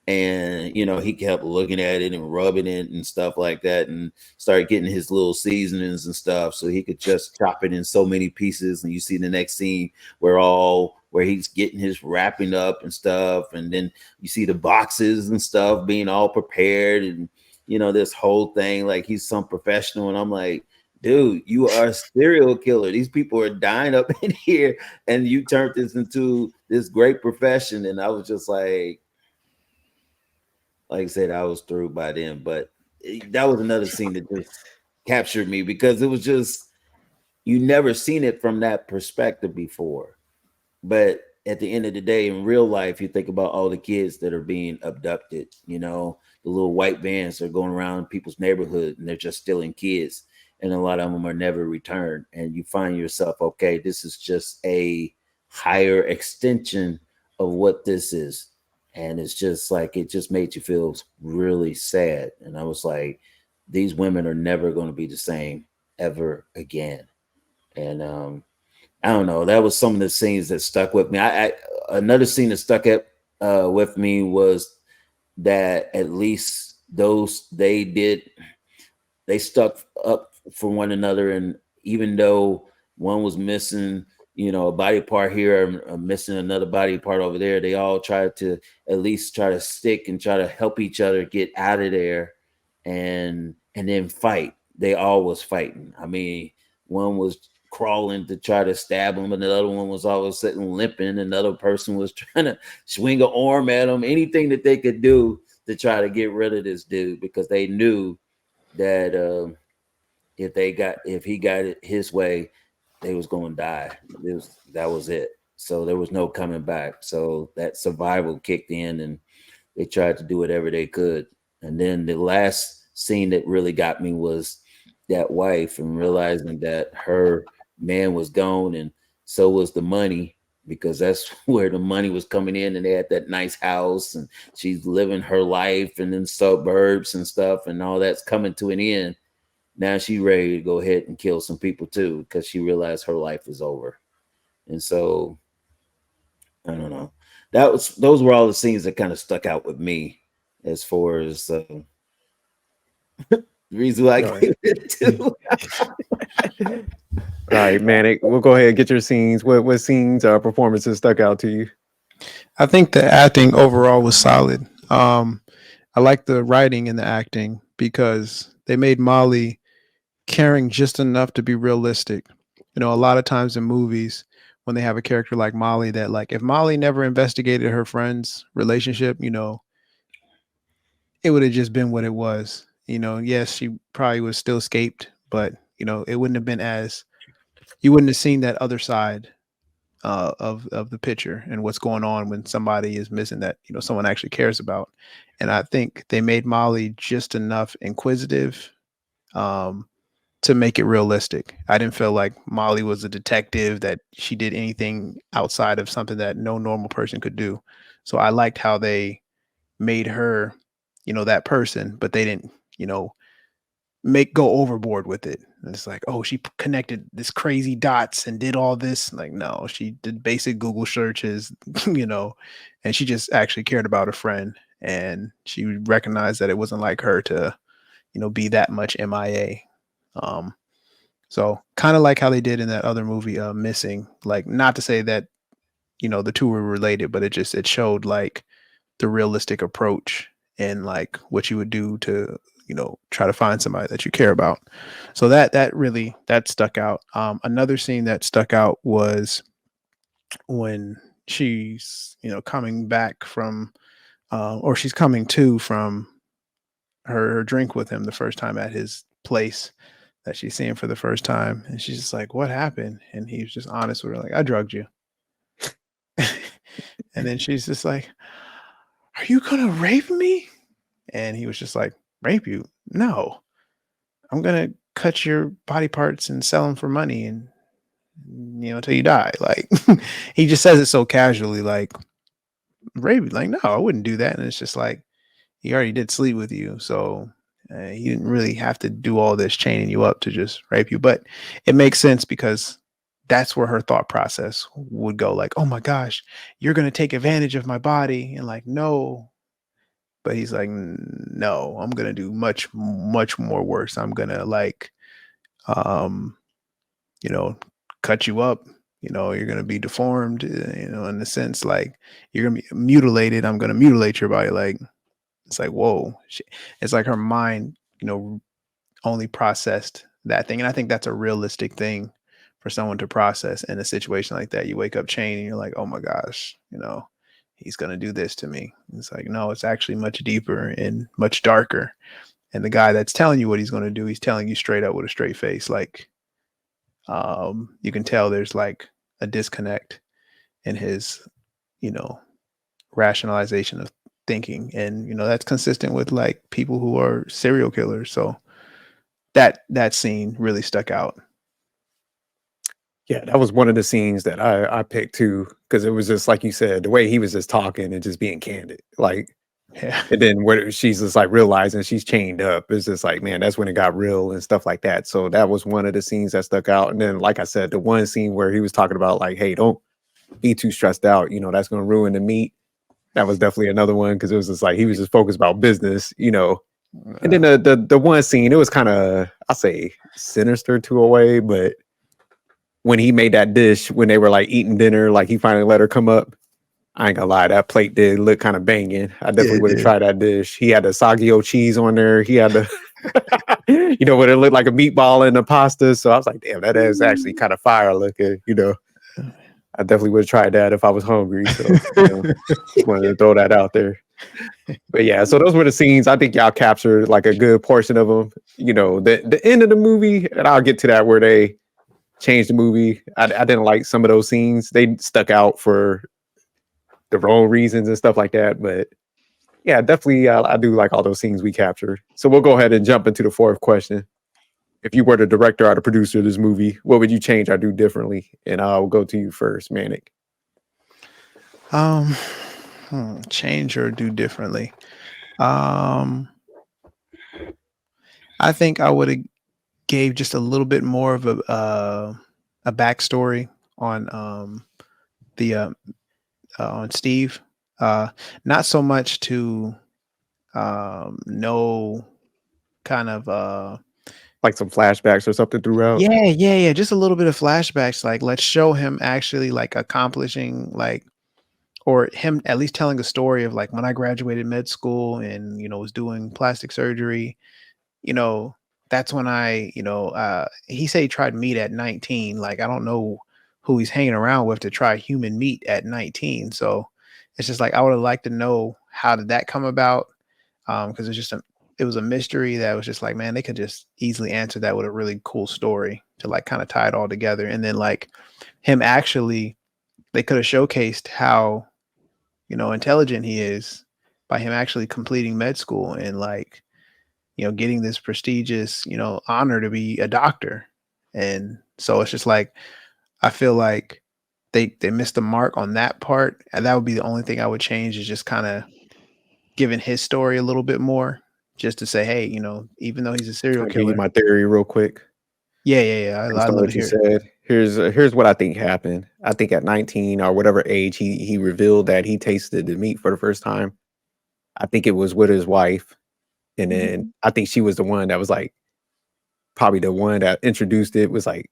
And you know, he kept looking at it and rubbing it and stuff like that, and started getting his little seasonings and stuff so he could just chop it in so many pieces. And you see the next scene where he's getting his wrapping up and stuff, and then you see the boxes and stuff being all prepared, and you know, this whole thing like he's some professional. And I'm like, dude, you are a serial killer. These people are dying up in here, and you turned this into this great profession. And I was just like I said, I was through by then. But that was another scene that just captured me, because it was just, you never seen it from that perspective before. But at the end of the day, in real life, you think about all the kids that are being abducted, you know, the little white vans that are going around people's neighborhood, and they're just stealing kids. And a lot of them are never returned. And you find yourself, okay, this is just a higher extension of what this is. And it's just like, it just made you feel really sad. And I was like, these women are never going to be the same ever again. And I don't know. That was some of the scenes that stuck with me. I another scene that stuck with me was that at least they stuck up for one another, and even though one was missing, you know, a body part here, or missing another body part over there, they all tried to at least try to stick and try to help each other get out of there, and then fight. They all was fighting. I mean, one was crawling to try to stab him, and the other one was always sitting limping. Another person was trying to swing an arm at him, anything that they could do to try to get rid of this dude, because they knew that if he got it his way, they was going to die. That was it. So there was no coming back. So that survival kicked in, and they tried to do whatever they could. And then the last scene that really got me was that wife, and realizing that her man was gone, and so was the money, because that's where the money was coming in, and they had that nice house, and she's living her life and in suburbs and stuff, and all that's coming to an end. Now she ready to go ahead and kill some people too, because she realized her life is over. And so I don't know. Those were all the scenes that kind of stuck out with me, as far as the reason why I gave it to. All right, Manic, we'll go ahead and get your scenes. What scenes or performances stuck out to you? I think the acting overall was solid. I like the writing and the acting, because they made Molly caring just enough to be realistic. You know, a lot of times in movies, when they have a character like Molly, that, like, if Molly never investigated her friend's relationship, you know, it would have just been what it was. You know, yes, she probably was still escaped, but you know, it wouldn't have been as, you wouldn't have seen that other side of the picture and what's going on when somebody is missing that, you know, someone actually cares about. And I think they made Molly just enough inquisitive um, to make it realistic. I didn't feel like Molly was a detective, that she did anything outside of something that no normal person could do. So I liked how they made her, you know, that person, but they didn't, you know, go overboard with it. And it's like, oh, she connected this crazy dots and did all this. Like, no, she did basic Google searches, you know, and she just actually cared about her friend, and she recognized that it wasn't like her to, you know, be that much MIA. Um, So kind of like how they did in that other movie, Missing. Like, not to say that the two were related, but it showed like the realistic approach and like what you would do to try to find somebody that you care about. So that really that stuck out. Another scene that stuck out was when she's coming back from or she's coming to from her drink with him the first time at his place that she's seeing for the first time, and she's just like, what happened? And he's just honest with her, like, I drugged you. And then she's just like, are you gonna rape me? And he was just like, rape you? No, I'm gonna cut your body parts and sell them for money, and until you die. Like, he just says it so casually, like, rape you? Like, no, I wouldn't do that. And it's just like, he already did sleep with you, so he didn't really have to do all this chaining you up to just rape you. But it makes sense because that's where her thought process would go, like, oh my gosh, you're going to take advantage of my body. And like, no. But he's like, no, I'm going to do much, much more worse. I'm going to like, cut you up. You're going to be deformed, in the sense, like, you're going to be mutilated. I'm going to mutilate your body. Like, it's like, whoa. It's like her mind, only processed that thing. And I think that's a realistic thing for someone to process in a situation like that. You wake up chained and you're like, oh my gosh, he's going to do this to me. It's like, no, it's actually much deeper and much darker. And the guy that's telling you what he's going to do, he's telling you straight up with a straight face. Like, you can tell there's like a disconnect in his, rationalization of thinking. And, that's consistent with like people who are serial killers. So that scene really stuck out. Yeah, that was one of the scenes that I picked too, because it was just like you said, the way he was just talking and just being candid. Like, Yeah. and then where she's just like realizing she's chained up. It's just like, man, that's when it got real and stuff like that. So that was one of the scenes that stuck out. And then, like I said, the one scene where he was talking about like, hey, don't be too stressed out. That's going to ruin the meat. That was definitely another one, because it was just like he was just focused about business. And then the one scene, it was kind of, I'll say, sinister to a way, but when he made that dish, when they were like eating dinner, like he finally let her come up. I ain't gonna lie, that plate did look kind of banging. I definitely would have tried that dish. He had the Sagacious cheese on there. He had the, what it looked like a meatball in the pasta. So I was like, damn, that is actually kind of fire looking. I definitely would have tried that if I was hungry. So just wanted to throw that out there. But yeah, so those were the scenes. I think y'all captured like a good portion of them. The end of the movie, and I'll get to that, where they changed the movie. I didn't like some of those scenes. They stuck out for the wrong reasons and stuff like that. But yeah, definitely, I do like all those scenes we captured. So we'll go ahead and jump into the fourth question. If you were the director or the producer of this movie, what would you change or do differently? And I'll go to you first, Manic. Change or do differently. I think I would have gave just a little bit more of a backstory on on Steve. Not so much to know kind of like some flashbacks or something throughout. Yeah. Just a little bit of flashbacks. Like, let's show him actually like accomplishing, like, or him at least telling a story of like, when I graduated med school and was doing plastic surgery, that's when I he said he tried meat at 19. Like, I don't know who he's hanging around with to try human meat at 19. So it's just like, I would have liked to know, how did that come about? Because it was a mystery that was just like, man, they could just easily answer that with a really cool story to like kind of tie it all together. And then like him actually, they could have showcased how intelligent he is by him actually completing med school and like getting this prestigious honor to be a doctor. And so it's just like, I feel like they missed the mark on that part, and that would be the only thing I would change, is just kind of giving his story a little bit more, just to say, hey, even though he's a serial I'll give you killer. my theory real quick. Yeah. I love what to you hear it. said. Here's what I think happened. I think at 19 or whatever age, he revealed that he tasted the meat for the first time. I think it was with his wife, and then I think she was the one that was like probably the one that introduced it, was like,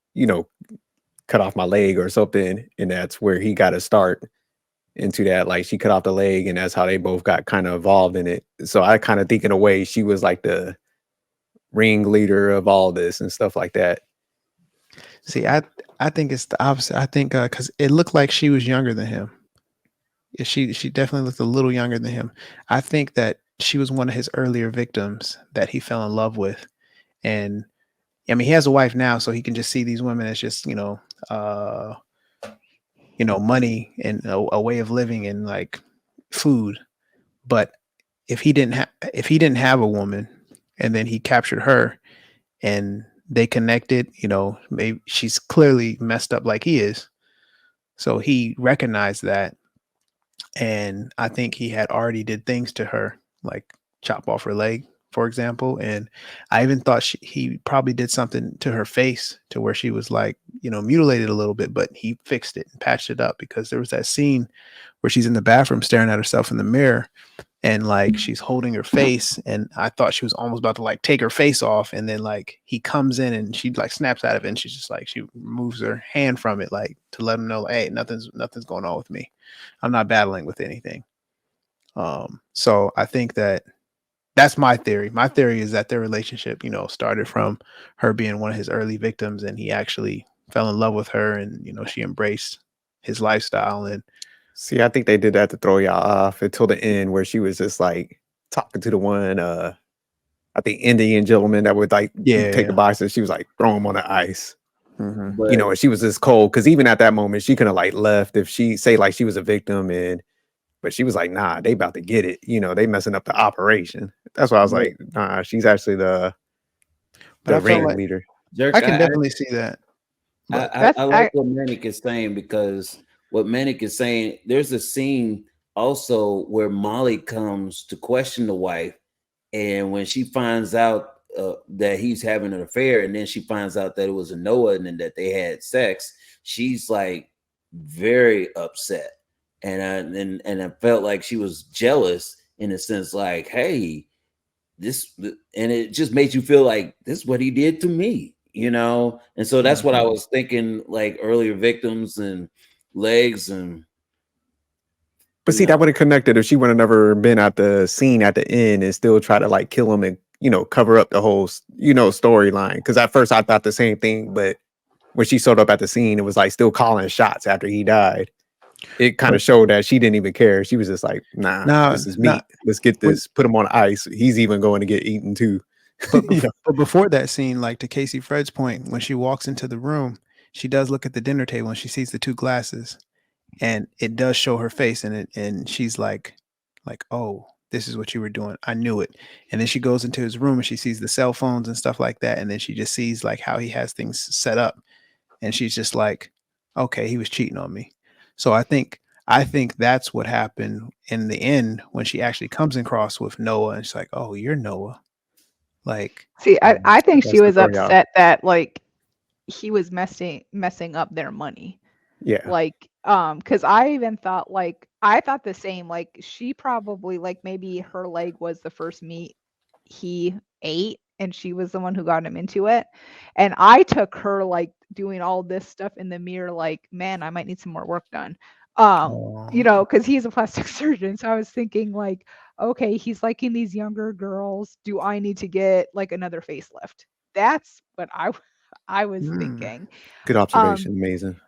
cut off my leg or something, and that's where he got to start into that. Like, she cut off the leg, and that's how they both got kind of involved in it. So I kind of think in a way she was like the ringleader of all this and stuff like that. See, I think it's the opposite. I think because it looked like she was younger than him. Yeah, she definitely looked a little younger than him. I think that she was one of his earlier victims that he fell in love with. And I mean, he has a wife now, so he can just see these women as just, money and a way of living and like food. But if he didn't have a woman and then he captured her and they connected, maybe she's clearly messed up like he is. So he recognized that. And I think he had already did things to her, like chop off her leg, for example. And I even thought he probably did something to her face to where she was like, mutilated a little bit, but he fixed it and patched it up, because there was that scene where she's in the bathroom staring at herself in the mirror and like she's holding her face. And I thought she was almost about to like take her face off. And then like he comes in and she like snaps out of it. And she's just like, she removes her hand from it, like to let him know, like, hey, nothing's going on with me. I'm not battling with anything. So I think that's my theory. My theory is that their relationship, started from her being one of his early victims, and he actually fell in love with her, and she embraced his lifestyle. And see, I think they did that to throw y'all off until the end, where she was just like talking to the one, I think Indian gentleman that would like take the boxes. She was like throw him on the ice. Mm-hmm. But, And she was just cold, because even at that moment she could have like left if she say like she was a victim, but she was like, nah, they about to get it. They messing up the operation. That's why I was like, nah, she's actually the ring leader. Jerk, I can definitely see that. I like what Manic is saying, because what Manic is saying, there's a scene also where Molly comes to question the wife, and when she finds out that he's having an affair, and then she finds out that it was a Noah and then that they had sex, she's like very upset. And I felt like she was jealous in a sense, like, hey, this, and it just made you feel like this is what he did to me, and so that's what I was thinking, like earlier victims and legs. But see, that would have connected if she would have never been at the scene at the end and still try to like kill him and cover up the whole storyline. Because at first I thought the same thing, but when she showed up at the scene, it was like still calling shots after he died. It kind of showed that she didn't even care. She was just like, nah, this is meat. Let's get this, put him on ice. He's even going to get eaten too. But before that scene, like to Casey Fred's point, when she walks into the room, she does look at the dinner table and she sees the two glasses, and it does show her face in it. And she's like, oh, this is what you were doing. I knew it. And then she goes into his room and she sees the cell phones and stuff like that. And then she just sees like how he has things set up. And she's just like, okay, he was cheating on me. So I think that's what happened in the end when she actually comes across with Noah, and she's like, oh, you're Noah. Like, see, I think she was upset that like he was messing up their money. Yeah. Like, because I thought the same. Like, she probably, like, maybe her leg was the first meat he ate, and she was the one who got him into it. And I took her like doing all this stuff in the mirror, like, man, I might need some more work done. Because he's a plastic surgeon. So I was thinking, like, okay, he's liking these younger girls. Do I need to get like another facelift? That's what I was thinking. Good observation. Amazing.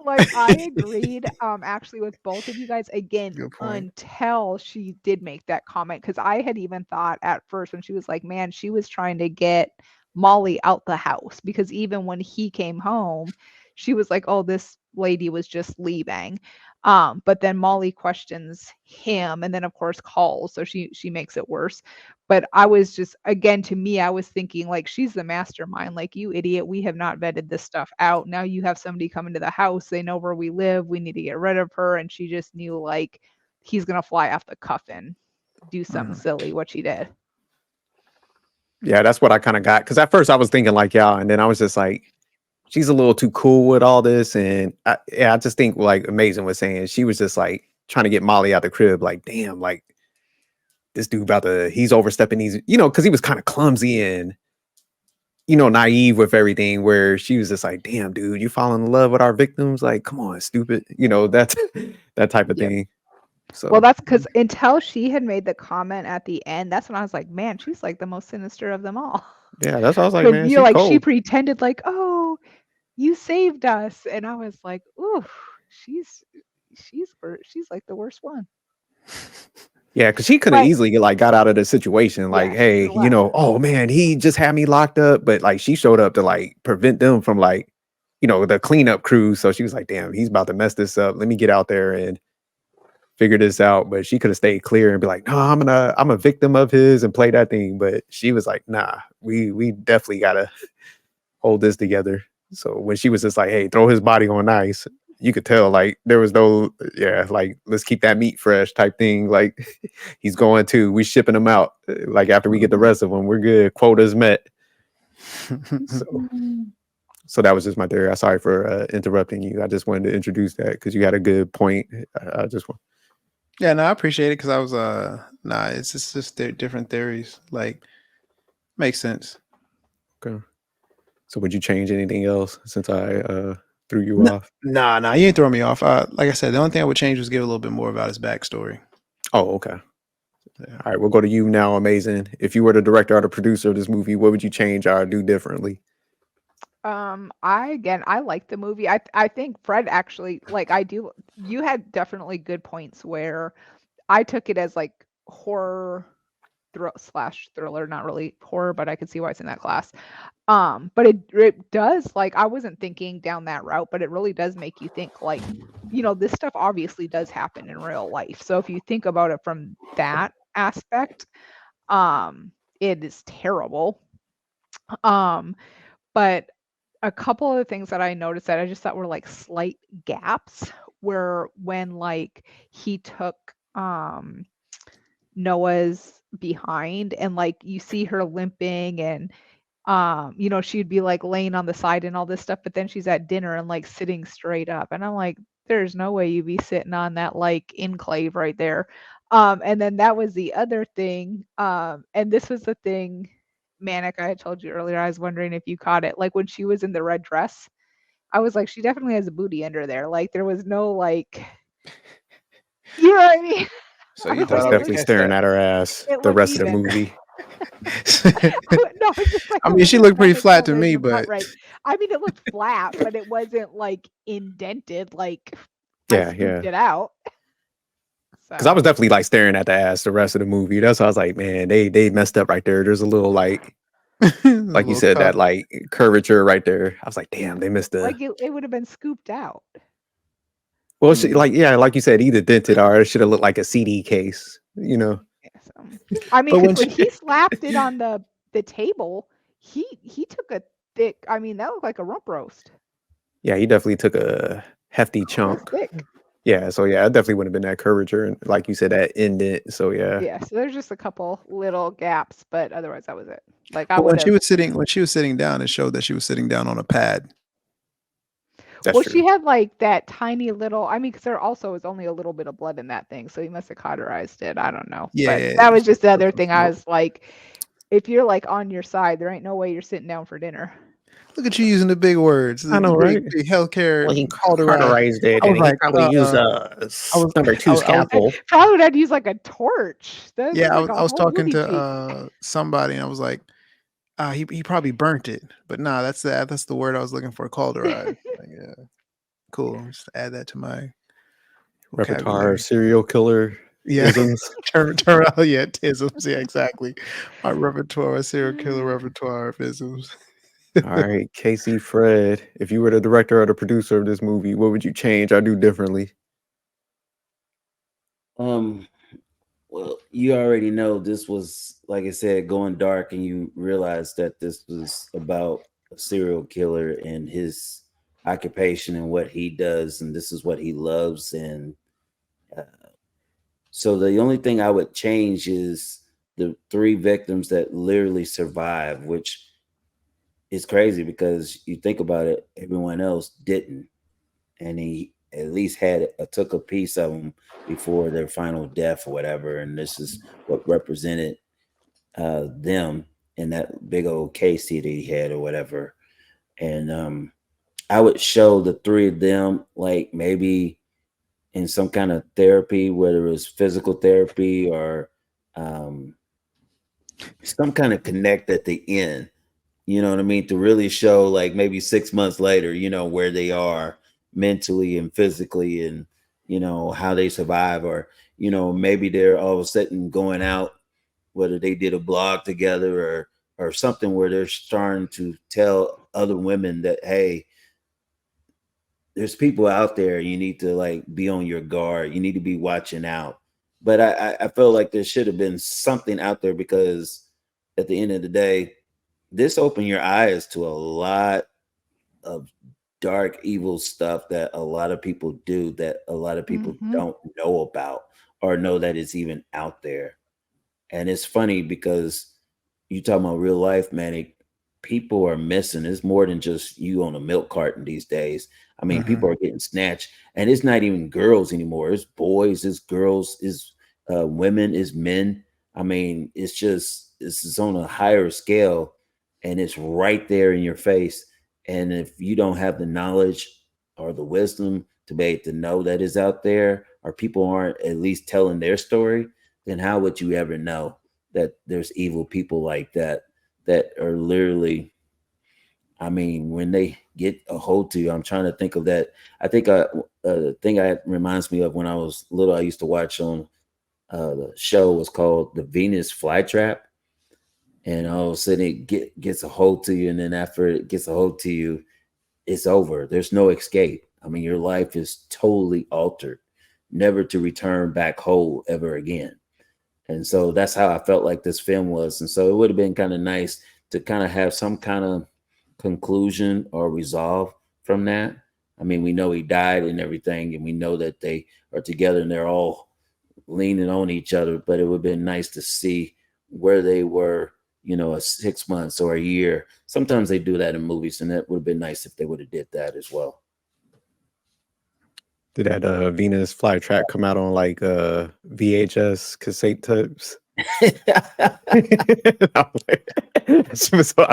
But I agreed actually with both of you guys again until she did make that comment, because I had even thought at first when she was like, man, she was trying to get Molly out the house, because even when he came home, she was like, oh, this lady was just leaving. But then Molly questions him and then of course calls, so she makes it worse. But I was just, again, to me, I was thinking like, she's the mastermind. Like, you idiot, we have not vetted this stuff out. Now you have somebody come into the house, they know where we live, we need to get rid of her. And she just knew like he's gonna fly off the cuff and do something silly, what she did. Yeah, that's what I kind of got, because at first I was thinking like y'all, and then I was just like, she's a little too cool with all this. And I just think, like Amazing was saying, she was just like trying to get Molly out the crib. Like, damn, like this dude he's overstepping these, because he was kind of clumsy and, naive with everything, where she was just like, damn, dude, you falling in love with our victims? Like, come on, stupid. That's that type of Yep. thing. So Well, that's because until she had made the comment at the end, that's when I was like, man, she's like the most sinister of them all. yeah, that's what I was like, But man, you she like she cold. pretended like, oh, you saved us, and I was like, ooh, she's like the worst one. Yeah, because she could have But easily got out of the situation. Like, yeah, she hey, could've left. oh man, he just had me locked up. But like, she showed up to prevent them from the cleanup crew. So she was like, damn, he's about to mess this up. Let me get out there and figure this out. But she could have stayed clear and be like, no, I'm a victim of his and play that thing. But she was like, nah, we definitely gotta hold this together. So when she was just like, hey, throw his body on ice, you could tell there was no, let's keep that meat fresh type thing. Like, he's going to, we shipping him out. Like, after we get the rest of them, we're good. Quotas met. So that was just my theory. I'm sorry for interrupting you. I just wanted to introduce that because you had a good point. I just want. Yeah, no, I appreciate it because I was it's just different theories. Like, makes sense. Okay. So would you change anything else since I threw you off? Nah, you ain't throwing me off. Like I said, the only thing I would change was give a little bit more about his backstory. Oh, okay. Yeah. All right, we'll go to you now, Amazing. If you were the director or the producer of this movie, what would you change or do differently? I like the movie. I think Fred actually you had definitely good points where I took it as like horror slash thriller, not really horror, but I could see why it's in that class. But it does, like, I wasn't thinking down that route, but it really does make you think, like, this stuff obviously does happen in real life. So if you think about it from that aspect, it is terrible. But a couple of the things that I noticed that I just thought were like slight gaps were when like he took Noah's behind and like you see her limping and she'd be like laying on the side and all this stuff, but then she's at dinner and like sitting straight up. And I'm like, there's no way you'd be sitting on that like enclave right there. And then that was the other thing. And this was the thing, Manic, I had told you earlier, I was wondering if you caught it. Like when she was in the red dress, I was like, she definitely has a booty under there. Like there was no like, you know what I mean? So I you was I was thought like, I would definitely catch staring that? at her ass it the looked rest of the even. movie. No, it's just like I a mean, she little looked pretty crevice flat where to there's me, the butt but right. I mean, it looked flat, but it wasn't like indented. Like I Yeah, scooped yeah. it out. Because I was So definitely like staring at the ass the rest of the movie. That's why I was like, man, they messed up right there. There's a little like a you little said, that cup. like curvature right there. I was like, damn, they missed the. like it would have been scooped out. Well, like you said, either dented or it should have looked like a CD case. Yeah, so I mean, But because when when she, he slapped it on the table, he took a thick. I mean, that looked like a rump roast. Yeah, he definitely took a hefty That's chunk. thick. Yeah, so yeah, it definitely would have been that curvature and like you said, that indent. So yeah, Yeah, so there's just a couple little gaps, but otherwise that was it. Like I but would when she have. was sitting down, it showed that she was sitting down on a pad. that's Well, true. she had like that tiny little. I mean, because there also was only a little bit of blood in that thing, so he must have cauterized it. I don't know, but Yeah, that was just the other some thing. I smoke. was like, if you're like on your side, there ain't no way you're sitting down for dinner. Look at you using the big words. I know, right? Big healthcare Well, he cauterized. cauterized it, I was and he like, probably used I was, number two I was, scalpel. Probably would have to use like a torch. That's yeah, like a I was whole talking booty cheek. to somebody, and I was like, he probably burnt it, but nah, that's the word I was looking for. Cauterized. Like, yeah, cool. Just add that to my Repertoire vocabulary. of serial killer Yeah, isms. turn out, yeah, isms. Yeah, exactly. My repertoire, serial killer repertoire of isms. All right, Casey, Fred, if you were the director or the producer of this movie, what would you change or do differently? Well, you already know this was, like I said, going dark, and you realized that this was about a serial killer and his occupation and what he does, and this is what he loves. And so the only thing I would change is the 3 victims that literally survived, which is crazy because you think about it, everyone else didn't. And at least took a piece of them before their final death or whatever, and this is what represented them in that big old case that he had or whatever. And I would show the three of them like maybe in some kind of therapy, whether it was physical therapy or um, some kind of connect at the end. You know what I mean? To really show like maybe 6 months later, where they are mentally and physically, and how they survive, or maybe they're all of a sudden going out, whether they did a blog together or something where they're starting to tell other women that, hey, there's people out there, you need to like be on your guard, you need to be watching out. But I feel like there should have been something out there, because at the end of the day, this opened your eyes to a lot of dark, evil stuff that a lot of people do, that a lot of people don't know about or know that it's even out there. And it's funny because you talking about real life, Manic, people are missing. It's more than just you on a milk carton these days. I mean, people are getting snatched, and it's not even girls anymore. It's boys, it's girls, it's women, it's men. I mean, it's on a higher scale, and it's right there in your face. And if you don't have the knowledge or the wisdom to be able to know that is out there, or people aren't at least telling their story, then how would you ever know that there's evil people like that are literally, I mean, when they get a hold to you, I'm trying to think of that. I think thing I reminds me of when I was little, I used to watch on the show was called The Venus Flytrap. And all of a sudden it gets a hold to you. And then after it gets a hold to you, it's over. There's no escape. I mean, your life is totally altered, never to return back whole ever again. And so that's how I felt like this film was. And so it would have been kind of nice to kind of have some kind of conclusion or resolve from that. I mean, we know he died and everything, and we know that they are together and they're all leaning on each other, but it would have been nice to see where they were, a 6 months or a year. Sometimes they do that in movies, and that would have been nice if they would have did that as well. Did that Venus flytrap come out on like VHS cassette tapes? I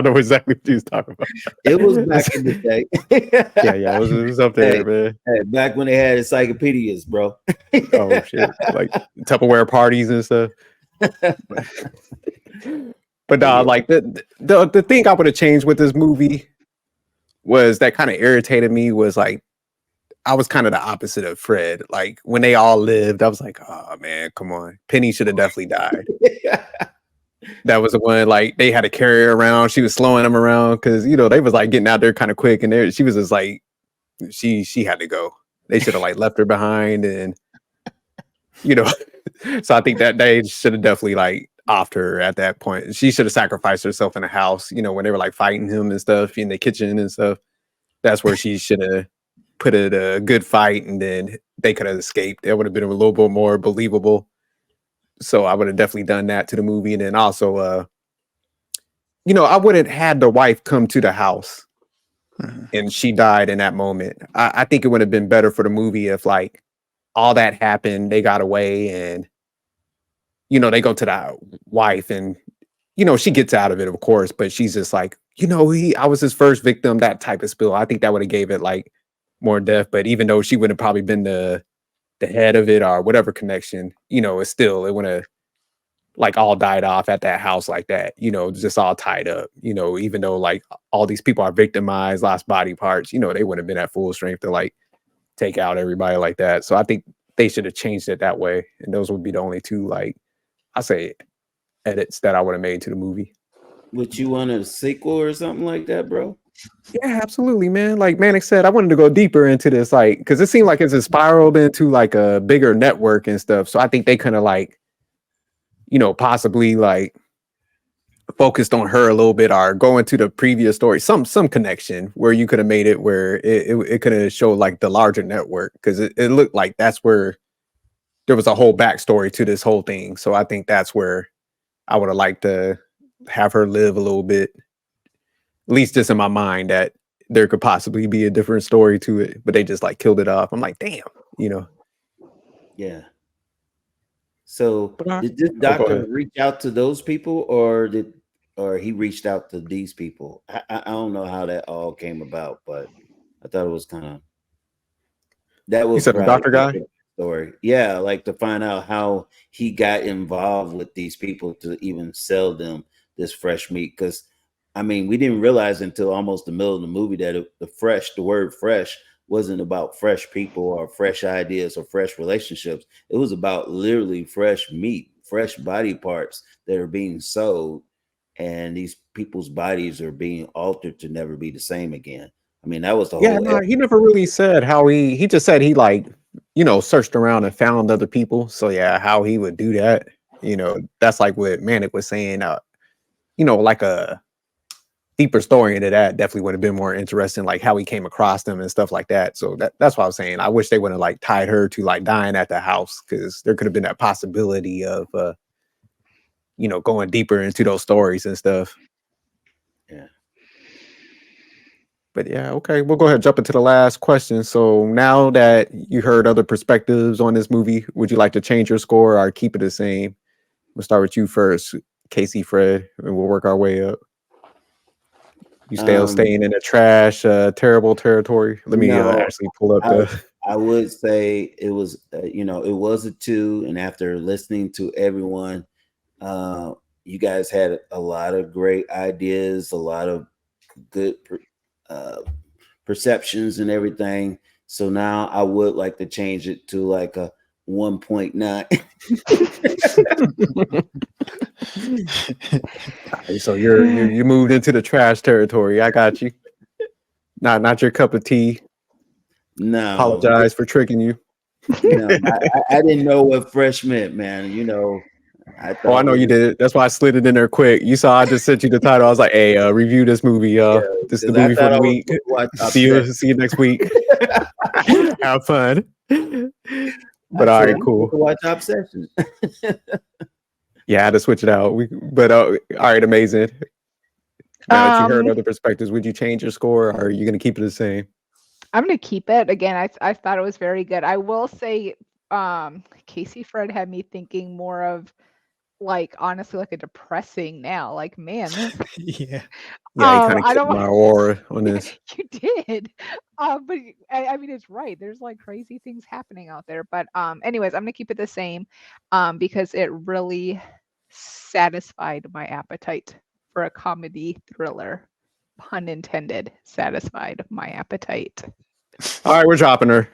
know exactly what you was talking about. It was back in the day. yeah, it was up there, man. Hey, back when they had encyclopedias, bro. Oh shit, like Tupperware parties and stuff. But like the thing I would have changed with this movie was that kind of irritated me was like, I was kind of the opposite of Fred. Like when they all lived, I was like, oh man, come on. Penny should have definitely died. That was the one, like they had to carry her around. She was slowing them around because they was like getting out there kind of quick, and she was just like, she had to go. They should have like left her behind, and so I think that they should have definitely like offed her at that point. She should have sacrificed herself in the house, when they were like fighting him and stuff in the kitchen and stuff. That's where she should have put it a good fight, and then they could have escaped. It would have been a little bit more believable. So I would have definitely done that to the movie. And then also, I wouldn't had the wife come to the house and she died in that moment. I think it would have been better for the movie if like all that happened, they got away, and they go to the wife, and she gets out of it, of course, but she's just like, I was his first victim, that type of spill. I think that would have gave it like more depth. But even though she would have probably been the head of it or whatever connection, it would have like all died off at that house like that, just all tied up, even though like all these people are victimized, lost body parts, they wouldn't have been at full strength to like take out everybody like that. So I think they should have changed it that way. And those would be the only two, like, I say edits that I would have made to the movie. Would you want a sequel or something like that, bro? Yeah, absolutely, man. Like Manic said, I wanted to go deeper into this, like, because it seemed like it's spiraled into like a bigger network and stuff. So I think they kind of like, possibly like focused on her a little bit, or go into the previous story, some connection where you could have made it where it could have showed like the larger network, because it looked like that's where there was a whole backstory to this whole thing. So I think that's where I would have liked to have her live a little bit, at least just in my mind, that there could possibly be a different story to it, but they just like killed it off. I'm like, damn, you know. Yeah. So But did this go doctor ahead. reach out to those people, or he reached out to these people? I don't know how that all came about, but I thought it was kind of that You would said the probably doctor be a guy? good story. Yeah, like to find out how he got involved with these people to even sell them this fresh meat. Because I mean, we didn't realize until almost the middle of the movie that the word fresh wasn't about fresh people or fresh ideas or fresh relationships. It was about literally fresh meat, fresh body parts that are being sold, and these people's bodies are being altered to never be the same again. I mean, that was the Yeah, whole. no, he never really said how he just said he like, searched around and found other people. So yeah, how he would do that, that's like what Manic was saying. Like a deeper story into that definitely would have been more interesting, like how he came across them and stuff like that. So that's what I was saying. I wish they wouldn't have like tied her to like dying at the house, because there could have been that possibility of going deeper into those stories and stuff. Yeah. But yeah, okay, we'll go ahead and jump into the last question. So now that you heard other perspectives on this movie, would you like to change your score or keep it the same? We'll start with you first, Casey, Fred, and we'll work our way up. You staying in the trash, terrible territory. Let me No, actually pull up the. I would say it was, it was a 2. And after listening to everyone, you guys had a lot of great ideas, a lot of good perceptions and everything. So now I would like to change it to like a 1.9. So you moved into the trash territory. I got you. Not your cup of tea. No, Apologize for tricking you. no, I didn't know what fresh meant, man. I thought. Oh, I know you did. That's why I slid it in there quick. You saw I just sent you the title. I was like, "Hey, review this movie, y'all. Yeah, This is the 'cause I movie for thought the I was week. supposed to watch See you next week. Have fun." But all right, cool. Watch Obsession. Yeah, I had to switch it out. But all right, amazing. Now that you heard other perspectives, would you change your score, or are you going to keep it the same? I'm going to keep it. Again, I thought it was very good. I will say, Casey Fred had me thinking more of, like, honestly, like a depressing now. Like, man, Yeah. Yeah, he kind of killed my aura on this. You did. But I mean, it's right. There's like crazy things happening out there. But anyways, I'm gonna keep it the same, because it really satisfied my appetite for a comedy thriller. Pun intended. Satisfied my appetite. All right, we're dropping her.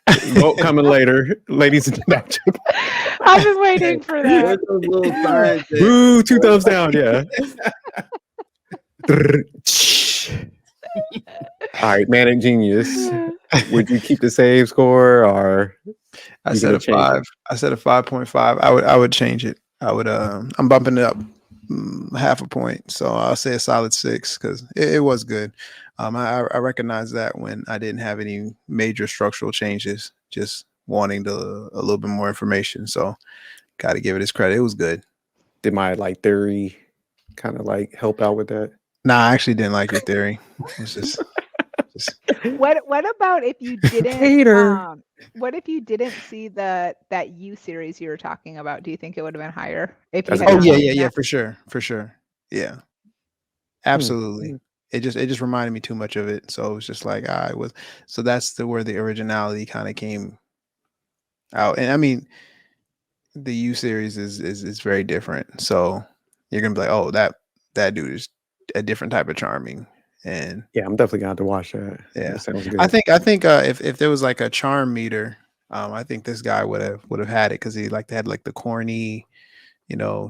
Vote coming later, ladies and gentlemen. I've been waiting for that. Those little signs. Woo, 2 thumbs down. Yeah. All right, Manic Genius. Would you keep the same score, or I said a 5. I said a 5.5. I would change it. I'm bumping it up half a point. So I'll say a solid 6, because it was good. I recognize that when I didn't have any major structural changes, just wanting a little bit more information. So got to give it its credit. It was good. Did my theory kind of help out with that? Nah, I actually didn't like your theory. It's just What about if you didn't Hater. What if you didn't see that You series you were talking about? Do you think it would have been higher if you That's a had good not point. seen yeah, that? for sure. Yeah. Absolutely. It just reminded me too much of it. So it was just like so that's where the originality kind of came out. And I mean, the You series is very different. So you're gonna be like, oh, that dude is a different type of charming. And yeah, I'm definitely gonna have to watch that. Yeah, that sounds good. I think if there was like a charm meter, I think this guy would have had it, because he had like the corny,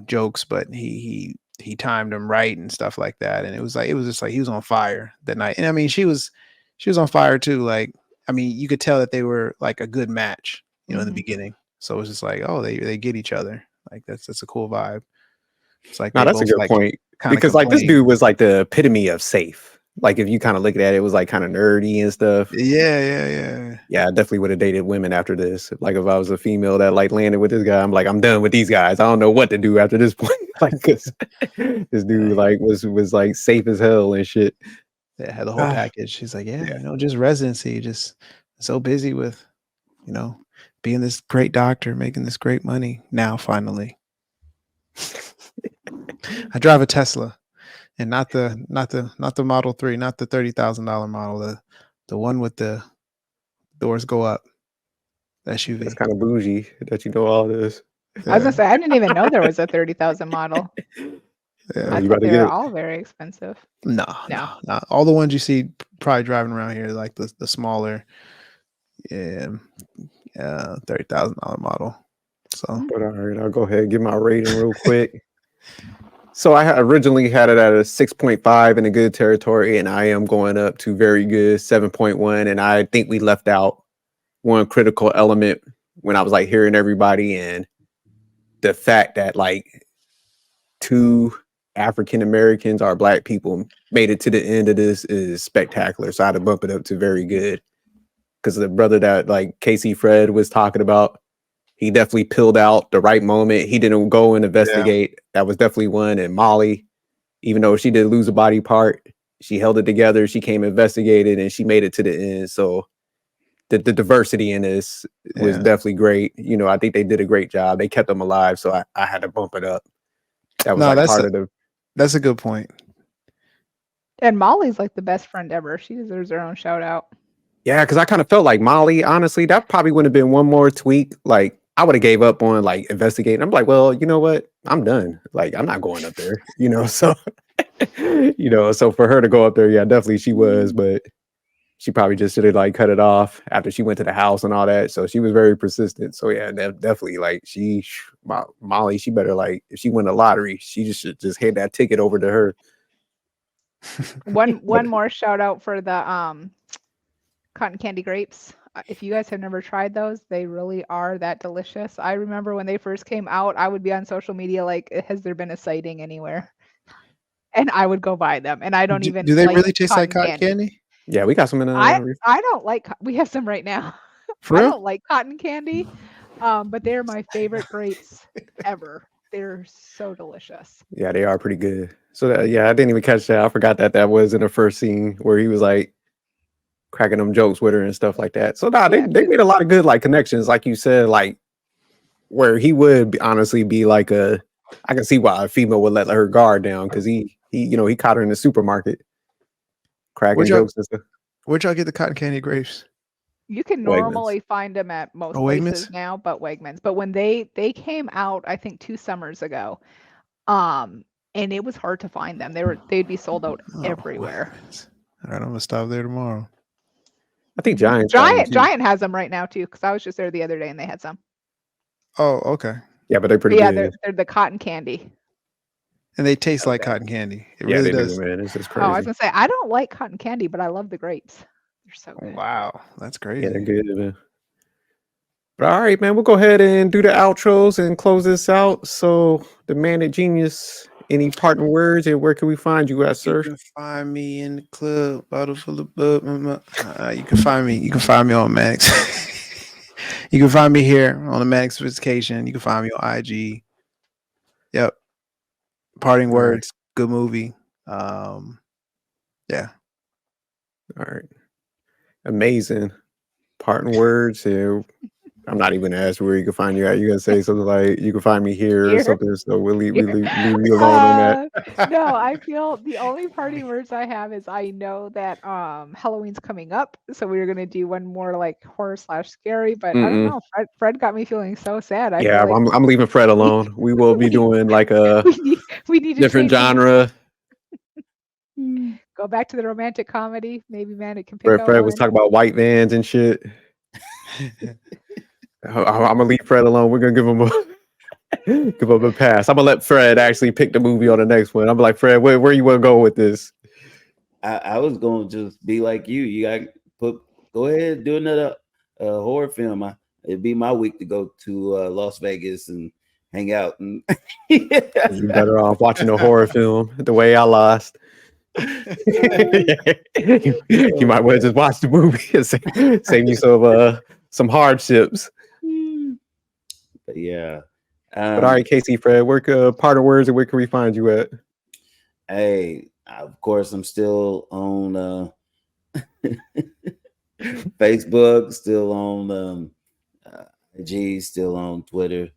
jokes, but he timed them right and stuff like that. And it was just like he was on fire that night. And I mean, she was on fire too. Like, I mean, you could tell that they were like a good match, in the beginning. So it was just like, oh, they get each other. Like that's a cool vibe. It's like No, that's a good point, because this dude was like the epitome of safe. Like if you kind of look at it, it was like kind of nerdy and stuff. Yeah. Yeah, I definitely would have dated women after this. Like if I was a female that landed with this guy, I'm like, I'm done with these guys. I don't know what to do after this point. Like, cause this dude was like safe as hell and shit. Yeah, had the whole package. She's like, yeah, just residency, just so busy with, being this great doctor, making this great money. Now, finally, I drive a Tesla, and not the Model 3, not the $30,000 model, the one with the doors go up, SUV. That's kind of bougie that you know all this. I was gonna say I didn't even know there was a 30,000 model. Yeah. I You thought about to they get were it? all very expensive. No. All the ones you see probably driving around here, like the smaller, $30,000 model. So, But all right, I'll go ahead and give my rating real quick. So I originally had it at a 6.5 in a good territory, and I am going up to very good 7.1. And I think we left out one critical element when I was like hearing everybody, and the fact that like 2 African Americans or Black people made it to the end of this is spectacular. So I had to bump it up to very good, because the brother that like Casey Fred was talking about, he definitely peeled out the right moment. He didn't go and investigate. That was definitely one. And Molly, even though she did lose a body part, she held it together. She came investigated and she made it to the end. So the diversity in this was definitely great. I think they did a great job. They kept them alive. So I had to bump it up. That was part of the. That's a good point. And Molly's like the best friend ever. She deserves her own shout out. Yeah, because I kind of felt like Molly, honestly, that probably would have been one more tweak. Like I would have gave up on like investigating. I'm like, well, you know what? I'm done. Like I'm not going up there. So so for her to go up there, yeah, definitely she was, but she probably just should have like cut it off after she went to the house and all that. So she was very persistent. So yeah, definitely like Molly, she better like if she won the lottery, she should just hand that ticket over to her. One more shout out for the cotton candy grapes. If you guys have never tried those, they really are that delicious. I remember when they first came out, I would be on social media like, has there been a sighting anywhere? And I would go buy them. And I don't even. Do they really taste like cotton candy? Yeah, we got some in. I don't like. We have some right now. For real? I don't like cotton candy, but they're my favorite grapes ever. They're so delicious. Yeah, they are pretty good. So I didn't even catch that. I forgot that was in the first scene where he was like cracking them jokes with her and stuff like that. So they made a lot of good like connections, like you said, like where he would honestly be like I can see why a female would let her guard down, because he caught her in the supermarket cracking jokes and stuff. Where'd y'all get the cotton candy grapes? You can normally find them at most places now, but Wegmans. But when they came out, I think 2 summers ago, and it was hard to find them. They'd be sold out everywhere. All right, I'm gonna stop there tomorrow. I think Giant has them right now too, because I was just there the other day and they had some. Oh, okay. Yeah, but they're pretty good. They're the cotton candy. And they taste like cotton candy. It really does. Man. It's just crazy. Oh, I was gonna say I don't like cotton candy, but I love the grapes. They're so good. Wow, that's crazy. Yeah, they're good, man. But all right, man, we'll go ahead and do the outros and close this out. So the Manic Genius, any parting words, and where can we find you at, sir? You can find me in the club, bottle full of bub. You can find me. You can find me on Max. You can find me here on the Manic Sophistication. You can find me on IG. Yep. Parting words. Good movie. Yeah. All right. Amazing. Parting words. And I'm not even gonna ask where you can find you at. You're gonna say something like you can find me here or something. So we'll leave you alone on that. No, I feel the only parting words I have is I know that Halloween's coming up, so we were gonna do one more like horror / scary, but I don't know. Fred got me feeling so sad. I'm leaving Fred alone. We will be doing like a we need different genre. Go back to the romantic comedy. Maybe Manic can pick up. Fred was talking about white vans and shit. I'm gonna leave Fred alone. We're gonna give him a pass. I'm gonna let Fred actually pick the movie on the next one. I'm like, Fred, where you want to go with this? I was gonna just be like you. You got go ahead and do another horror film. It'd be my week to go to Las Vegas and hang out. And you better off watching a horror film. The Way I Lost. You might well just watch the movie and save you some hardships. But yeah. But all right, Casey, Fred, part of words, and where can we find you at? Hey, of course, I'm still on Facebook, still on IG, still on Twitter.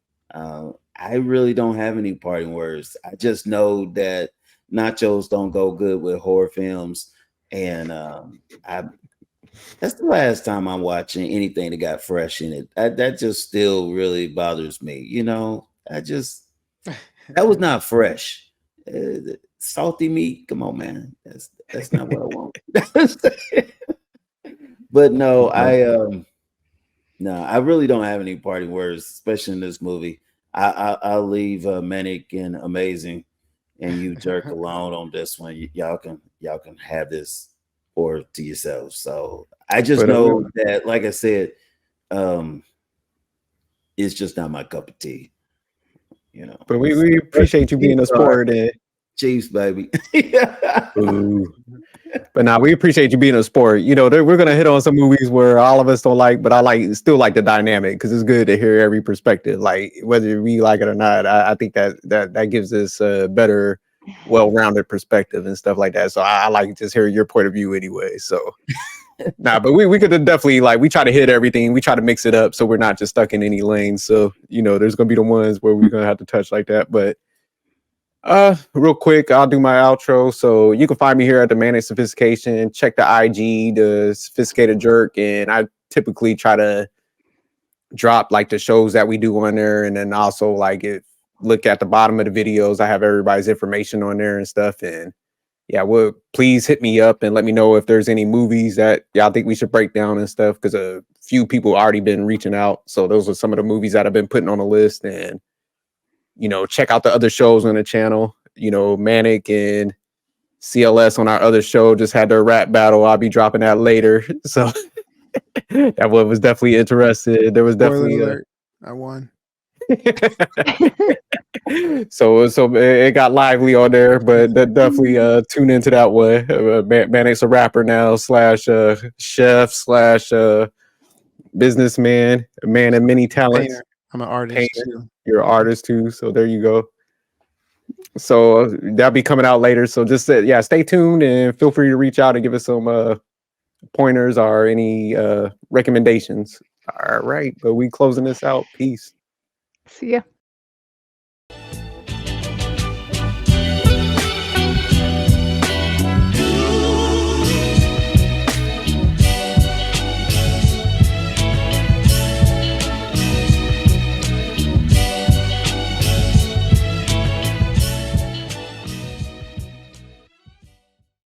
I really don't have any parting words. I just know that nachos don't go good with horror films, and I that's the last time I'm watching anything that got fresh in it. That just still really bothers me. You know, that was not fresh. Salty meat, come on, man. That's not what I want. But no, I really don't have any parting words, especially in this movie. I'll leave Manic and Amazing and you Jerk alone on this one. Y'all can have this or to yourselves. So I just know that, like I said, it's just not my cup of tea. You know. But we appreciate you being a sport. Chiefs, baby. Ooh. But now we appreciate you being a sport. You know, we're gonna hit on some movies where all of us don't like, but I still like the dynamic because it's good to hear every perspective. Like whether we like it or not, I think that gives us a better, well-rounded perspective and stuff like that. So I like just hearing your point of view anyway. So but we could definitely we try to hit everything. We try to mix it up so we're not just stuck in any lane. So you know, there's gonna be the ones where we're gonna have to touch like that, but. Real quick, I'll do my outro. So you can find me here at the Manic Sophistication. Check the IG, the Sophisticated Jerk, and I typically try to drop the shows that we do on there, and then also look at the bottom of the videos. I have everybody's information on there and stuff. And yeah, please hit me up and let me know if there's any movies that y'all think we should break down and stuff, because a few people already been reaching out. So those are some of the movies that I've been putting on the list. And you know, check out the other shows on the channel. You know, Manic and CLS on our other show just had their rap battle. I'll be dropping that later. So that one was definitely interesting. There was definitely alert. I won. So it got lively on there, but definitely tune into that one. Manic's a rapper now / chef / businessman, a man of many talents. Painter. I'm an artist too. You're an artist too, so there you go. So that'll be coming out later. So just stay tuned and feel free to reach out and give us some pointers or any recommendations. All right, but we closing this out. Peace. See ya.